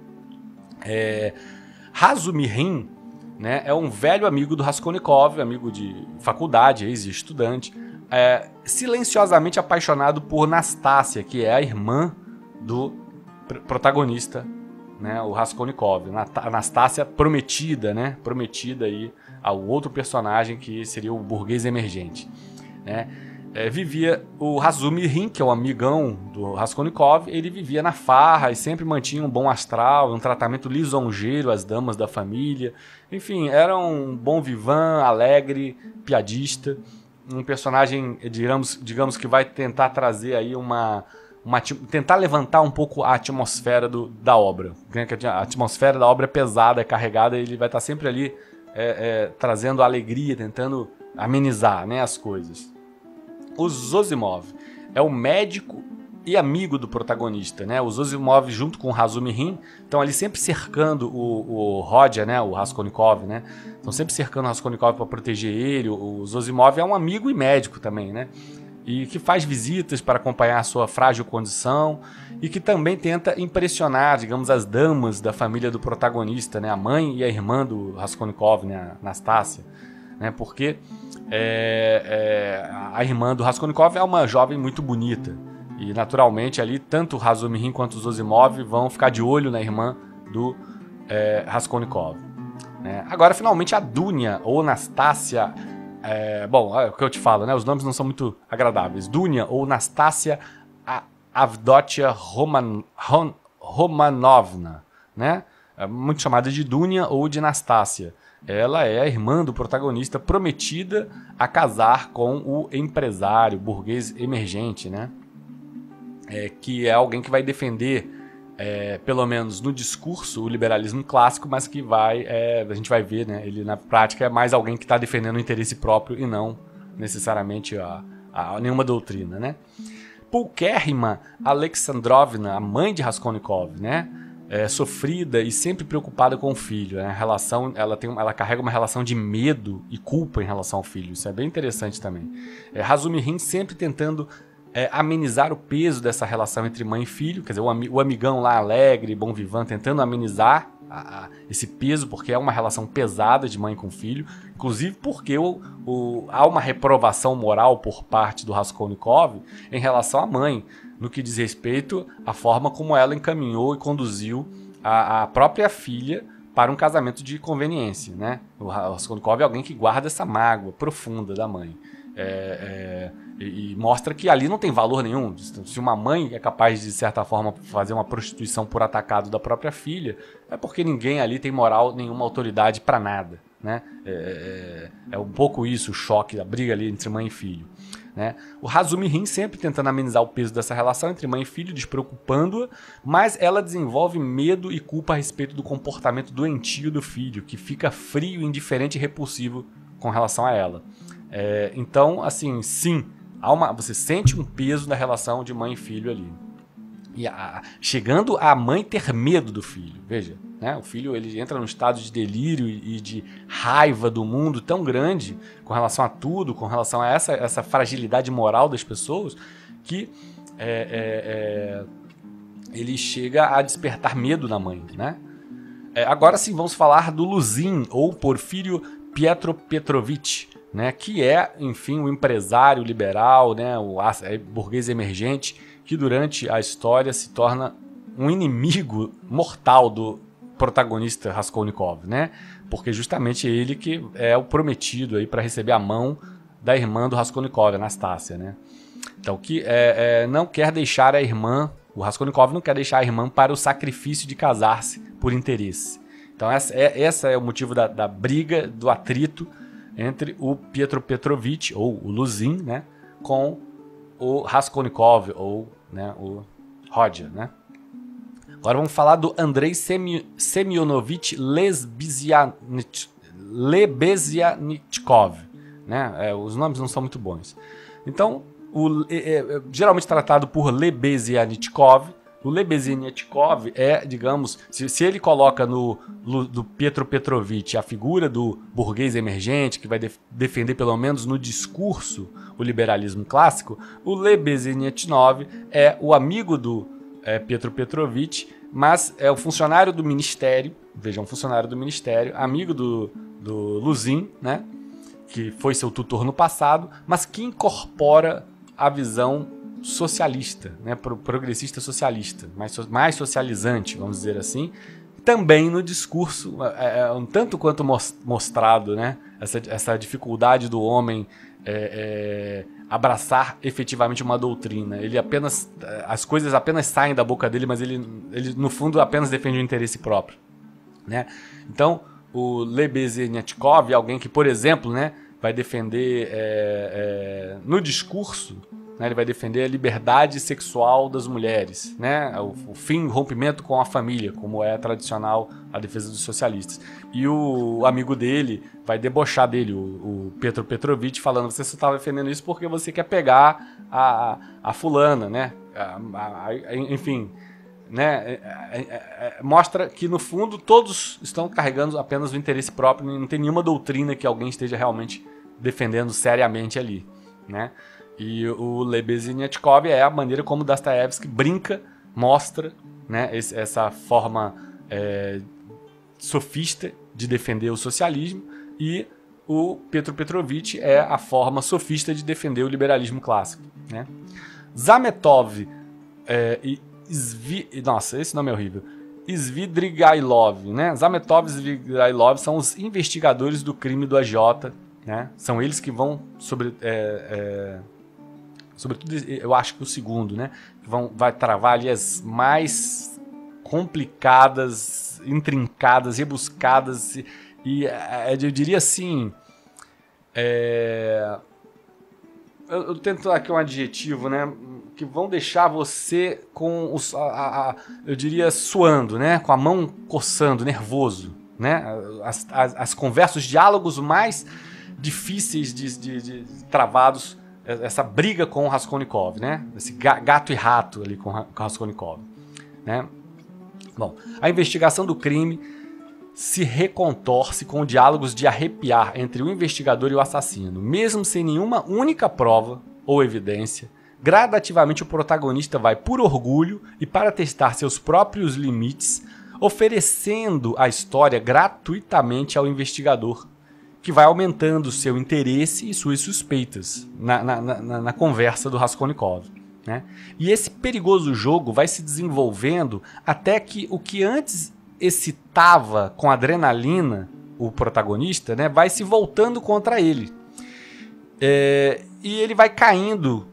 Razumihin, né, é um velho amigo do Raskolnikov, amigo de faculdade, ex-estudante, silenciosamente apaixonado por Nastácia, que é a irmã do protagonista, né, o Raskolnikov, Anastácia prometida, né, prometida aí ao outro personagem que seria o burguês emergente, né. Vivia o Razumihin, que é o amigão do Raskolnikov, ele vivia na farra e sempre mantinha um bom astral, um tratamento lisonjeiro às damas da família. Enfim, era um bom vivant, alegre, piadista, um personagem, digamos que vai tentar trazer aí tentar levantar um pouco a atmosfera da obra. A atmosfera da obra é pesada, é carregada, ele vai estar sempre ali trazendo alegria, tentando amenizar, né, as coisas. O Zosimov é o médico e amigo do protagonista, né? O Zosimov junto com o Razumihin estão ali sempre cercando o Rodya, né? O Raskolnikov, né? Estão sempre cercando o Raskolnikov para proteger ele. O Zosimov é um amigo e médico também, né? E que faz visitas para acompanhar a sua frágil condição e que também tenta impressionar, digamos, as damas da família do protagonista, né? A mãe e a irmã do Raskolnikov, né? A Nastácia, né? Porque a irmã do Raskolnikov é uma jovem muito bonita. E, naturalmente, ali, tanto o Razumihin quanto o Zosimov vão ficar de olho na irmã do Raskolnikov. Né? Agora, finalmente, a Dunya, ou Nastácia... bom, é o que eu te falo, né? Os nomes não são muito agradáveis. Dunya, ou Nastácia Avdotia Romanovna, né? É muito chamada de Dunya ou de Nastácia. Ela é a irmã do protagonista, prometida a casar com o empresário burguês emergente, né? Que é alguém que vai defender, pelo menos no discurso, o liberalismo clássico, mas que a gente vai ver, né? Ele na prática é mais alguém que está defendendo o interesse próprio e não necessariamente nenhuma doutrina, né? Pulcherrima Alexandrovna, a mãe de Raskolnikov, né? Sofrida e sempre preocupada com o filho, né? Ela carrega uma relação de medo e culpa em relação ao filho. Isso é bem interessante também. Razumihin sempre tentando amenizar o peso dessa relação entre mãe e filho, quer dizer, o amigão lá alegre, bom vivant, tentando amenizar esse peso, porque é uma relação pesada de mãe com filho, inclusive porque há uma reprovação moral por parte do Raskolnikov em relação à mãe, no que diz respeito à forma como ela encaminhou e conduziu a própria filha para um casamento de conveniência, né? O Raskolnikov é alguém que guarda essa mágoa profunda da mãe. E mostra que ali não tem valor nenhum. Se uma mãe é capaz de certa forma fazer uma prostituição por atacado da própria filha, é porque ninguém ali tem moral, nenhuma autoridade para nada, né? É um pouco isso, o choque, a briga ali entre mãe e filho, né? O Razumihin sempre tentando amenizar o peso dessa relação entre mãe e filho, despreocupando-a, mas ela desenvolve medo e culpa a respeito do comportamento doentio do filho, que fica frio, indiferente e repulsivo com relação a ela. Então, assim, sim, você sente um peso na relação de mãe e filho ali. E chegando a mãe ter medo do filho, veja, né? O filho ele entra num estado de delírio e de raiva do mundo tão grande com relação a tudo, com relação a essa fragilidade moral das pessoas, que ele chega a despertar medo na mãe, né? Agora sim, vamos falar do Luzin, ou Porfírio Pietro Petrovich, né, que é, enfim, um empresário liberal, né, o burguês emergente, que durante a história se torna um inimigo mortal do protagonista Raskolnikov, né, porque justamente ele que é o prometido aí para receber a mão da irmã do Raskolnikov, Anastácia, né. Então, que não quer deixar a irmã, o Raskolnikov não quer deixar a irmã para o sacrifício de casar-se por interesse. Então, essa é o motivo da briga, do atrito entre o Pietro Petrovich, ou o Luzin, né, com o Raskolnikov, ou, né, o Rodya, né. Agora vamos falar do Andrei Semyonovich Lebeziatnikov, né, os nomes não são muito bons. Então, geralmente tratado por Lebeziatnikov, o Lebeziatnikov digamos, se ele coloca do Pietro Petrovich a figura do burguês emergente, que vai defender pelo menos no discurso o liberalismo clássico, o Lebeziatnikov é o amigo do Pietro Petrovich, mas é o funcionário do ministério, vejam, funcionário do ministério, amigo do Luzin, né, que foi seu tutor no passado, mas que incorpora a visão socialista, né, progressista socialista, mais socializante, vamos dizer assim. Também no discurso, um tanto quanto mostrado, né, essa dificuldade do homem abraçar efetivamente uma doutrina. As coisas apenas saem da boca dele, mas ele no fundo apenas defende o interesse próprio, né? Então, o Lebezhennikov, alguém que, por exemplo, né, vai defender no discurso, né, ele vai defender a liberdade sexual das mulheres, né, o fim, o rompimento com a família, como é tradicional a defesa dos socialistas. E o amigo dele vai debochar dele, o Petro Petrovich, falando: você só está defendendo isso porque você quer pegar a fulana, né? Enfim, né? Mostra que no fundo todos estão carregando apenas o interesse próprio, não tem nenhuma doutrina que alguém esteja realmente defendendo seriamente ali, né? E o Lebezhennikov é a maneira como Dostoiévski brinca, mostra, né, essa forma sofista de defender o socialismo, e o Petro Petrovich é a forma sofista de defender o liberalismo clássico, né? Zametov nossa, esse nome é horrível. Svidrigailov, né? Zametov e Svidrigailov são os investigadores do crime do agiota, né? São eles que vão sobretudo, eu acho que o segundo, né? Vai travar ali as mais complicadas, intrincadas, rebuscadas e eu diria assim, eu tento dar aqui um adjetivo, né, que vão deixar você com eu diria suando, né, com a mão coçando, nervoso, né? As conversas, os diálogos mais difíceis de travados, essa briga com o Raskolnikov, né? Esse gato e rato ali com o Raskolnikov, né? Bom, a investigação do crime se recontorce com diálogos de arrepiar entre o investigador e o assassino. Mesmo sem nenhuma única prova ou evidência, gradativamente o protagonista vai, por orgulho e para testar seus próprios limites, oferecendo a história gratuitamente ao investigador, que vai aumentando seu interesse e suas suspeitas na conversa do Raskolnikov, né? E esse perigoso jogo vai se desenvolvendo até que o que antes excitava com adrenalina o protagonista, né, vai se voltando contra ele. E ele vai caindo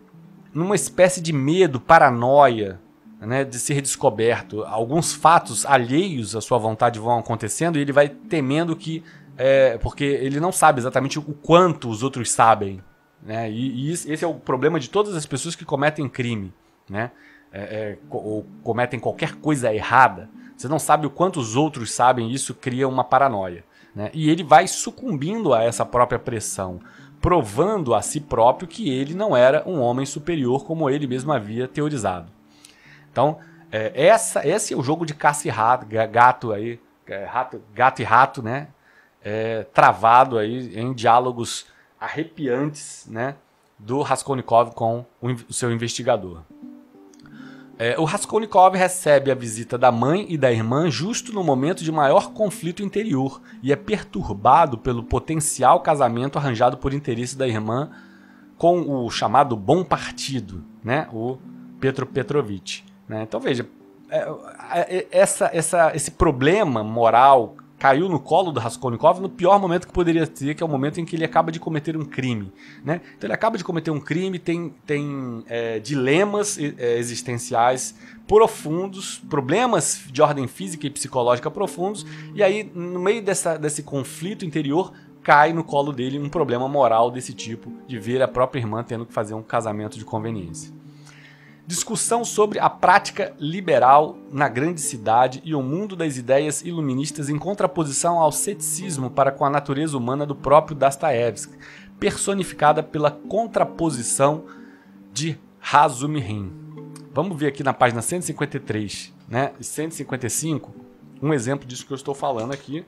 numa espécie de medo, paranoia, né, de ser descoberto. Alguns fatos alheios à sua vontade vão acontecendo e ele vai temendo que porque ele não sabe exatamente o quanto os outros sabem, né? E esse é o problema de todas as pessoas que cometem crime, né? Ou cometem qualquer coisa errada. Você não sabe o quanto os outros sabem, e isso cria uma paranoia, né? E ele vai sucumbindo a essa própria pressão, provando a si próprio que ele não era um homem superior como ele mesmo havia teorizado. Então, esse é o jogo de caça e rato, gato e rato, né? Travado aí em diálogos arrepiantes, né, do Raskolnikov com o seu investigador. O Raskolnikov recebe a visita da mãe e da irmã justo no momento de maior conflito interior e é perturbado pelo potencial casamento arranjado por interesse da irmã com o chamado bom partido, né, o Petro Petrovich, né? Então veja, esse problema moral caiu no colo do Raskolnikov no pior momento que poderia ter, que é o momento em que ele acaba de cometer um crime, né? Então ele acaba de cometer um crime, tem dilemas existenciais profundos, problemas de ordem física e psicológica profundos, e aí no meio desse conflito interior cai no colo dele um problema moral desse tipo, de ver a própria irmã tendo que fazer um casamento de conveniência. Discussão sobre a prática liberal na grande cidade e o mundo das ideias iluministas em contraposição ao ceticismo para com a natureza humana do próprio Dostoiévski, personificada pela contraposição de Razumihin. Vamos ver aqui na página 153, né, e 155, um exemplo disso que eu estou falando aqui.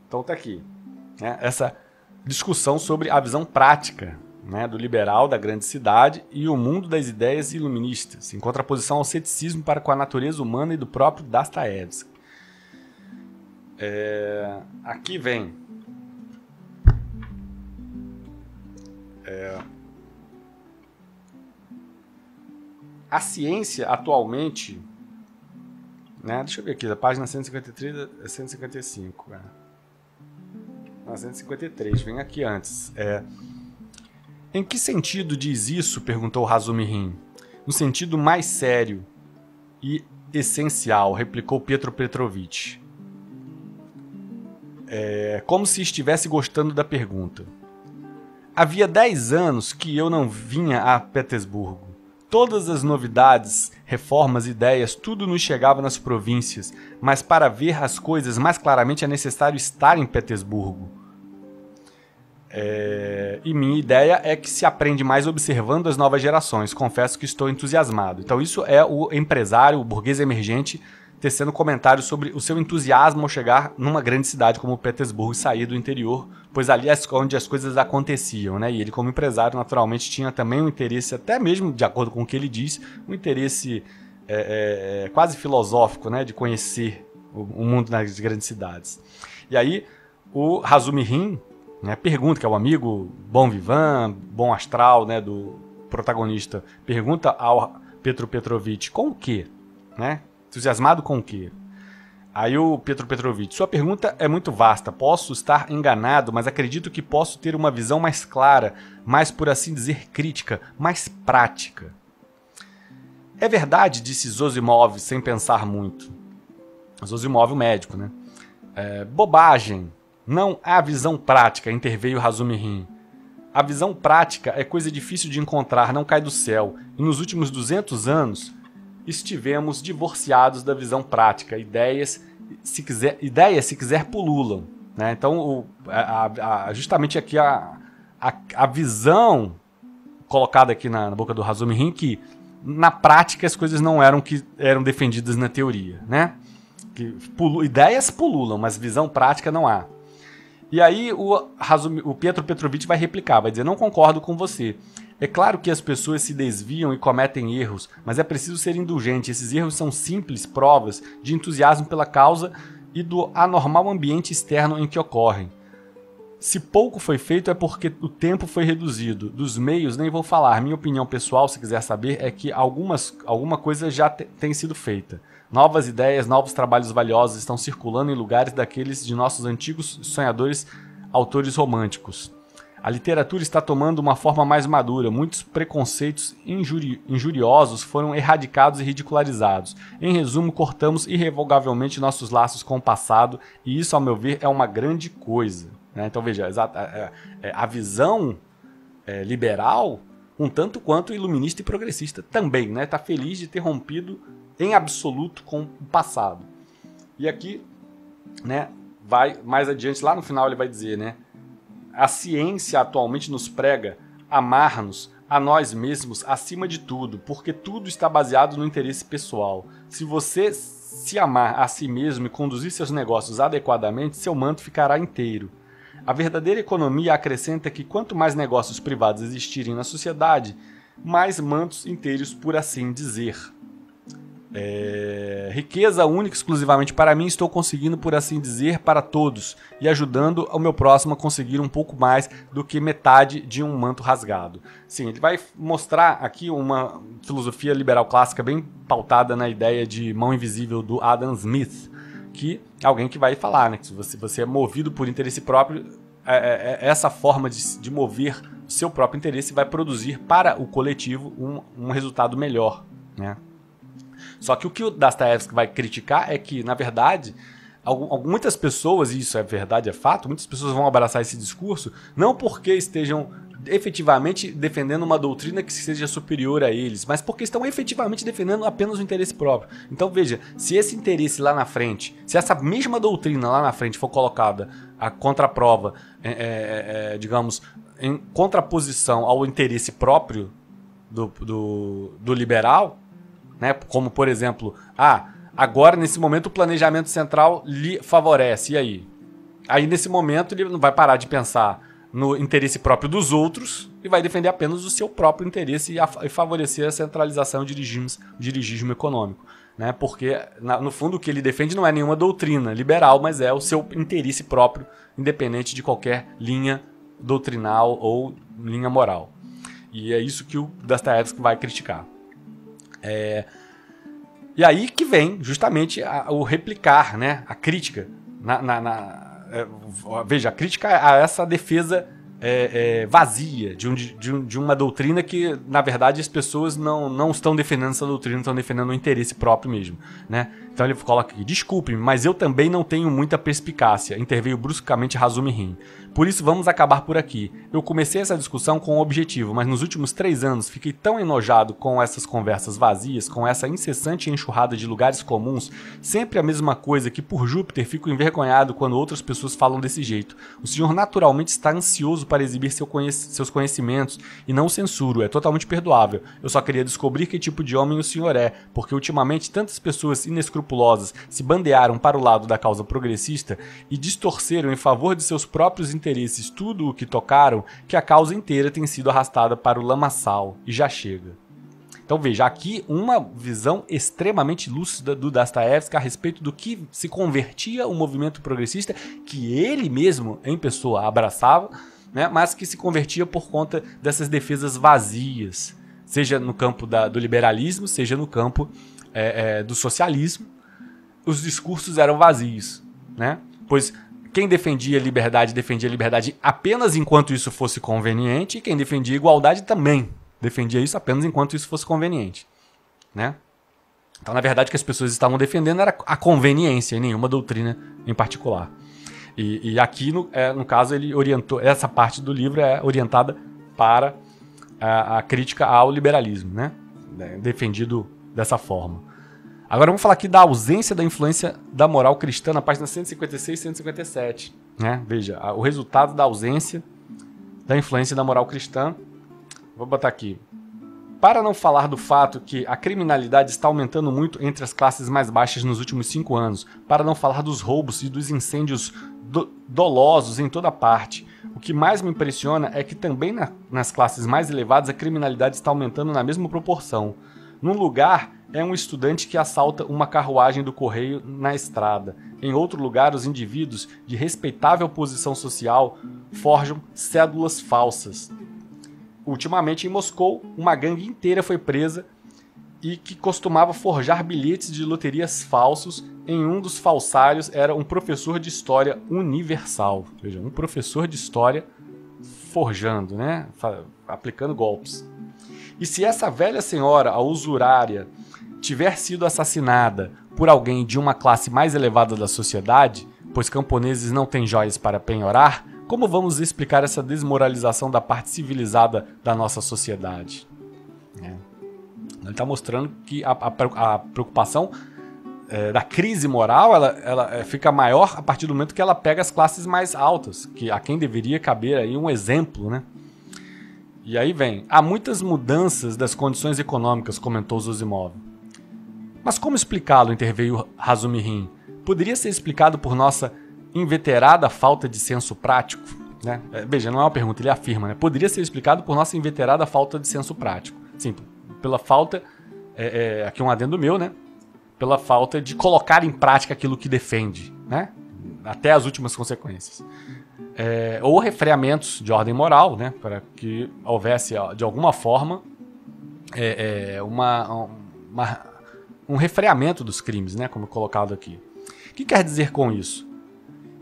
Então tá aqui. Essa discussão sobre a visão prática, né, do liberal da grande cidade e o mundo das ideias iluministas, em contraposição ao ceticismo para com a natureza humana e do próprio Dostoiévski. Aqui vem A ciência atualmente, né, deixa eu ver aqui, da página 153 a 155, né? Não, 153, vem aqui antes. Em que sentido diz isso? Perguntou Razumi Rin. No sentido mais sério e essencial, replicou Pietro Petrovitch. Como se estivesse gostando da pergunta. Havia 10 anos que eu não vinha a Petersburgo. Todas as novidades, reformas, ideias, tudo nos chegava nas províncias, mas para ver as coisas mais claramente é necessário estar em Petersburgo. E minha ideia é que se aprende mais observando as novas gerações. Confesso que estou entusiasmado. Então isso é o empresário, o burguês emergente, tecendo comentários sobre o seu entusiasmo ao chegar numa grande cidade como Petersburgo e sair do interior, pois ali é onde as coisas aconteciam, né? E ele, como empresário, naturalmente tinha também um interesse, até mesmo de acordo com o que ele diz, um interesse quase filosófico, né? De conhecer o mundo nas grandes cidades. E aí o Razumi Rin, né, pergunta, que é o amigo bom vivant, bom astral, né, do protagonista, pergunta ao Pietro Petrovitch com o quê, né? Entusiasmado com o quê? Aí o Pietro Petrovitch, sua pergunta é muito vasta, posso estar enganado, mas acredito que posso ter uma visão mais clara, mais, por assim dizer, crítica, mais prática. É verdade, disse Zosimov sem pensar muito. Zosimov, o médico, né? Bobagem. Não há visão prática, interveio Razumi Rin. A visão prática é coisa difícil de encontrar, não cai do céu. E nos últimos 200 anos, estivemos divorciados da visão prática. Ideias, se quiser, pululam. Né? Então, justamente aqui a visão colocada aqui na boca do Razumi Rin, que na prática as coisas não eram que eram defendidas na teoria. Né? Ideias pululam, mas visão prática não há. E aí o Pietro Petrovitch vai replicar, vai dizer, não concordo com você. É claro que as pessoas se desviam e cometem erros, mas é preciso ser indulgente. Esses erros são simples provas de entusiasmo pela causa e do anormal ambiente externo em que ocorrem. Se pouco foi feito é porque o tempo foi reduzido. Dos meios nem vou falar. Minha opinião pessoal, se quiser saber, é que alguma coisa já tem sido feita. Novas ideias, novos trabalhos valiosos estão circulando em lugares daqueles de nossos antigos sonhadores autores românticos. A literatura está tomando uma forma mais madura, muitos preconceitos injuriosos foram erradicados e ridicularizados. Em resumo, cortamos irrevogavelmente nossos laços com o passado e isso, ao meu ver, é uma grande coisa. Né? Então veja, a visão liberal, um tanto quanto iluminista e progressista também, né? Está feliz de ter rompido em absoluto com o passado. E aqui, né, vai mais adiante, lá no final ele vai dizer, né, a ciência atualmente nos prega amar-nos a nós mesmos acima de tudo, porque tudo está baseado no interesse pessoal. Se você se amar a si mesmo e conduzir seus negócios adequadamente, seu manto ficará inteiro. A verdadeira economia acrescenta que quanto mais negócios privados existirem na sociedade, mais mantos inteiros, por assim dizer. Riqueza única exclusivamente para mim, estou conseguindo, por assim dizer, para todos e ajudando o meu próximo a conseguir um pouco mais do que metade de um manto rasgado. Sim, ele vai mostrar aqui uma filosofia liberal clássica bem pautada na ideia de mão invisível do Adam Smith, que é alguém que vai falar, né, que se você é movido por interesse próprio, essa forma de mover o seu próprio interesse vai produzir para o coletivo um resultado melhor, né? Só que o que o Dostoiévski vai criticar é que, na verdade, muitas pessoas, e isso é verdade, é fato, muitas pessoas vão abraçar esse discurso não porque estejam efetivamente defendendo uma doutrina que seja superior a eles, mas porque estão efetivamente defendendo apenas o interesse próprio. Então veja, se esse interesse lá na frente, se essa mesma doutrina lá na frente for colocada a contraprova, digamos, em contraposição ao interesse próprio do liberal, né? Como, por exemplo, agora nesse momento o planejamento central lhe favorece, e aí? Aí nesse momento ele não vai parar de pensar no interesse próprio dos outros e vai defender apenas o seu próprio interesse e favorecer a centralização e dirigismo econômico. Né? Porque, no fundo, o que ele defende não é nenhuma doutrina liberal, mas é o seu interesse próprio, independente de qualquer linha doutrinal ou linha moral. E é isso que o Dostoiévski vai criticar. E aí que vem justamente o replicar, né? A crítica. Veja, a crítica a essa defesa vazia de uma doutrina que, na verdade, as pessoas não estão defendendo essa doutrina, estão defendendo o interesse próprio mesmo, né? Então ele coloca aqui: desculpe-me, mas eu também não tenho muita perspicácia, interveio bruscamente Razumi Rin. Por isso vamos acabar por aqui. Eu comecei essa discussão com um objetivo, mas nos últimos 3 anos fiquei tão enojado com essas conversas vazias, com essa incessante enxurrada de lugares comuns, sempre a mesma coisa, que por Júpiter fico envergonhado quando outras pessoas falam desse jeito. O senhor naturalmente está ansioso para exibir seus conhecimentos e não o censuro, é totalmente perdoável. Eu só queria descobrir que tipo de homem o senhor é, porque ultimamente tantas pessoas inescrupulosas se bandearam para o lado da causa progressista e distorceram em favor de seus próprios interesses tudo o que tocaram, que a causa inteira tem sido arrastada para o lamaçal, e já chega. Então veja, aqui uma visão extremamente lúcida do Dostoiévski a respeito do que se convertia o movimento progressista, que ele mesmo, em pessoa, abraçava, né, mas que se convertia por conta dessas defesas vazias, seja no campo do liberalismo, seja no campo do socialismo. Os discursos eram vazios, né? Pois quem defendia liberdade apenas enquanto isso fosse conveniente, e quem defendia igualdade também defendia isso apenas enquanto isso fosse conveniente, né? Então, na verdade, o que as pessoas estavam defendendo era a conveniência, e nenhuma doutrina em particular. E aqui, no caso, ele orientou, essa parte do livro é orientada para a crítica ao liberalismo, né? Defendido dessa forma. Agora vamos falar aqui da ausência da influência da moral cristã na página 156 e 157. Né? Veja, o resultado da ausência da influência da moral cristã. Vou botar aqui. Para não falar do fato que a criminalidade está aumentando muito entre as classes mais baixas nos últimos 5 anos, para não falar dos roubos e dos incêndios dolosos em toda parte, o que mais me impressiona é que também nas classes mais elevadas a criminalidade está aumentando na mesma proporção. Num lugar, é um estudante que assalta uma carruagem do correio na estrada. Em outro lugar, os indivíduos de respeitável posição social forjam cédulas falsas. Ultimamente, em Moscou, uma gangue inteira foi presa e que costumava forjar bilhetes de loterias falsos. Em um dos falsários era um professor de história universal. Veja, um professor de história forjando, né? Aplicando golpes. E se essa velha senhora, a usurária, tiver sido assassinada por alguém de uma classe mais elevada da sociedade, pois camponeses não têm joias para penhorar, como vamos explicar essa desmoralização da parte civilizada da nossa sociedade? Ele está mostrando que a preocupação da crise moral ela fica maior a partir do momento que ela pega as classes mais altas, que a quem deveria caber aí um exemplo, né? E aí vem, há muitas mudanças das condições econômicas, comentou Zosimov. Mas como explicá-lo, interveio Razumi Rin? Poderia ser explicado por nossa inveterada falta de senso prático? Né? Veja, não é uma pergunta, ele afirma, né? Poderia ser explicado por nossa inveterada falta de senso prático. Sim, pela falta, aqui um adendo meu, né? Pela falta de colocar em prática aquilo que defende, né? Até as últimas consequências. Ou refreamentos de ordem moral, né? Para que houvesse, de alguma forma, um refreamento dos crimes, né? Como colocado aqui. O que quer dizer com isso?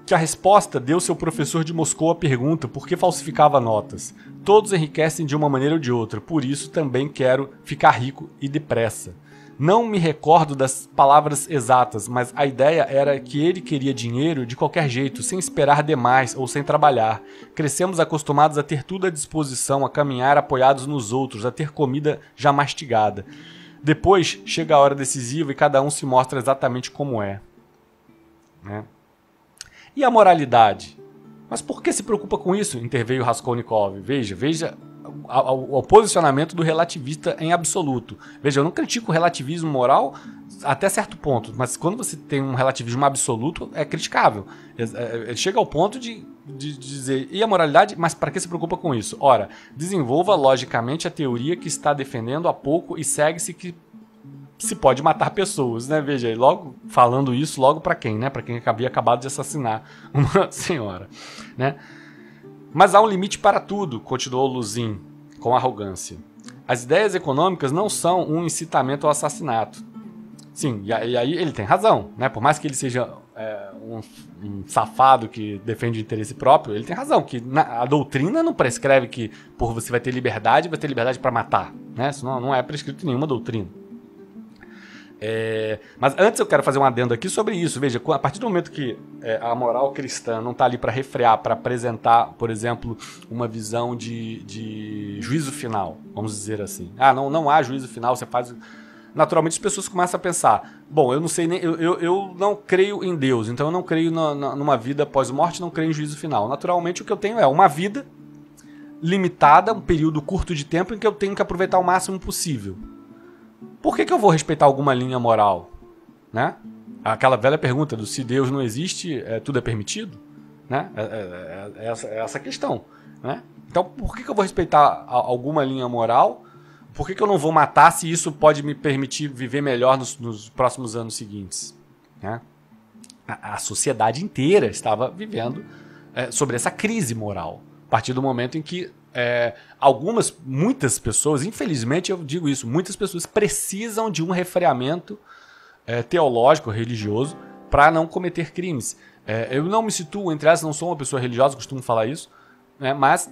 Que a resposta deu seu professor de Moscou à pergunta por que falsificava notas. Todos enriquecem de uma maneira ou de outra, por isso também quero ficar rico e depressa. Não me recordo das palavras exatas, mas a ideia era que ele queria dinheiro de qualquer jeito, sem esperar demais ou sem trabalhar. Crescemos acostumados a ter tudo à disposição, a caminhar apoiados nos outros, a ter comida já mastigada. Depois chega a hora decisiva e cada um se mostra exatamente como é. Né? E a moralidade? Mas por que se preocupa com isso? Interveio Raskolnikov. Veja o posicionamento do relativista em absoluto. Veja, eu não critico o relativismo moral até certo ponto, mas quando você tem um relativismo absoluto, é criticável. Chega ao ponto de dizer, e a moralidade? Mas para que se preocupa com isso? Ora, desenvolva logicamente a teoria que está defendendo há pouco e segue-se que se pode matar pessoas, né? Veja, logo falando isso, logo para quem, né? Para quem havia acabado de assassinar uma senhora, né? Mas há um limite para tudo, continuou Luzin com arrogância. As ideias econômicas não são um incitamento ao assassinato. Sim, e aí ele tem razão, né? Por mais que ele seja um safado que defende o interesse próprio, ele tem razão, que a doutrina não prescreve que por você vai ter liberdade para matar, né? Isso não é prescrito em nenhuma doutrina. Mas antes eu quero fazer um adendo aqui sobre isso. Veja, a partir do momento que a moral cristã não está ali para refrear, para apresentar, por exemplo, uma visão de juízo final, vamos dizer assim. Não há juízo final, você faz... Naturalmente as pessoas começam a pensar, bom, eu não sei nem, eu não creio em Deus, então eu não creio numa vida pós-morte, não creio em juízo final. Naturalmente o que eu tenho é uma vida limitada, um período curto de tempo em que eu tenho que aproveitar o máximo possível. Por que eu vou respeitar alguma linha moral? Né? Aquela velha pergunta do se Deus não existe, tudo é permitido? Né? É essa questão. Né? Então, por que eu vou respeitar alguma linha moral? Por que eu não vou matar se isso pode me permitir viver melhor nos próximos anos seguintes? Né? A sociedade inteira estava vivendo sobre essa crise moral. A partir do momento em que muitas pessoas, infelizmente eu digo isso, muitas pessoas precisam de um refreamento teológico, religioso, para não cometer crimes. Eu não me situo, entre elas, não sou uma pessoa religiosa, costumo falar isso, né, mas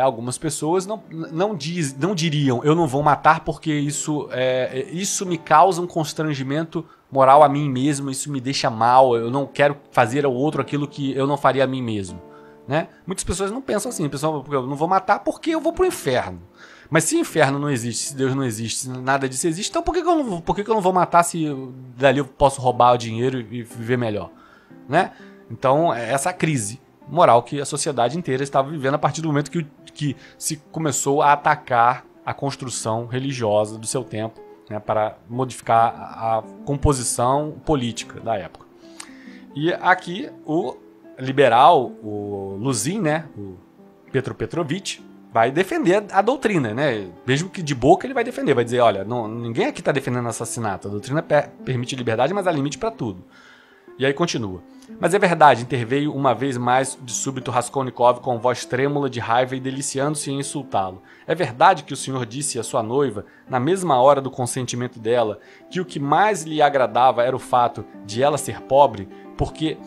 algumas pessoas não diriam, eu não vou matar porque isso me causa um constrangimento moral a mim mesmo, isso me deixa mal, eu não quero fazer ao outro aquilo que eu não faria a mim mesmo. Né? Muitas pessoas não pensam assim, pensam, eu não vou matar porque eu vou pro inferno. Mas se o inferno não existe, se Deus não existe, se nada disso existe, então por que eu não vou matar se dali eu posso roubar o dinheiro e viver melhor? Né? Então, essa crise moral que a sociedade inteira estava vivendo a partir do momento que se começou a atacar a construção religiosa do seu tempo, né, para modificar a composição política da época. E aqui o liberal, o Luzin, né, o Petro Petrovich, vai defender a doutrina, né? Mesmo que de boca ele vai defender, vai dizer, olha, ninguém aqui está defendendo assassinato, a doutrina permite liberdade, mas há limite para tudo. E aí continua. Mas é verdade, interveio uma vez mais de súbito Raskolnikov com voz trêmula de raiva e deliciando-se em insultá-lo. É verdade que o senhor disse à sua noiva, na mesma hora do consentimento dela, que o que mais lhe agradava era o fato de ela ser pobre, porque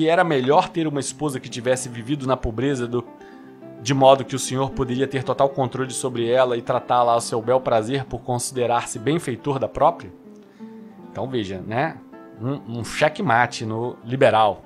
era melhor ter uma esposa que tivesse vivido na pobreza de modo que o senhor poderia ter total controle sobre ela e tratá-la ao seu bel prazer por considerar-se benfeitor da própria? Então veja, né? Um checkmate no liberal.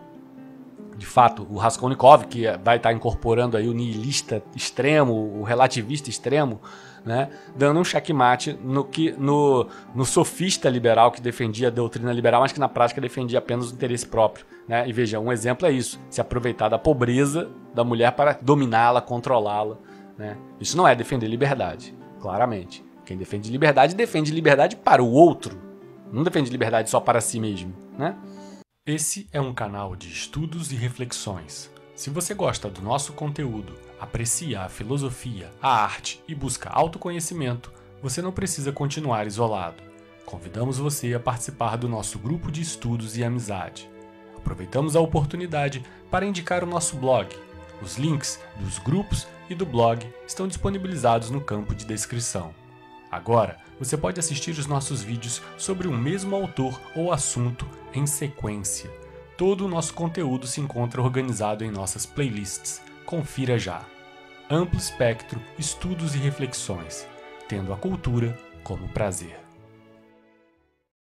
De fato, o Raskolnikov, que vai estar incorporando aí o nihilista extremo, o relativista extremo, né, dando um checkmate no sofista liberal que defendia a doutrina liberal, mas que na prática defendia apenas o interesse próprio. Né? E veja, um exemplo é isso, se aproveitar da pobreza da mulher para dominá-la, controlá-la. Né? Isso não é defender liberdade, claramente. Quem defende liberdade para o outro. Não defende liberdade só para si mesmo, né? Esse é um canal de estudos e reflexões. Se você gosta do nosso conteúdo, aprecia a filosofia, a arte e busca autoconhecimento, você não precisa continuar isolado. Convidamos você a participar do nosso grupo de estudos e amizade. Aproveitamos a oportunidade para indicar o nosso blog. Os links dos grupos e do blog estão disponibilizados no campo de descrição. Agora, você pode assistir os nossos vídeos sobre um mesmo autor ou assunto em sequência. Todo o nosso conteúdo se encontra organizado em nossas playlists. Confira já. Amplo espectro, estudos e reflexões, tendo a cultura como prazer.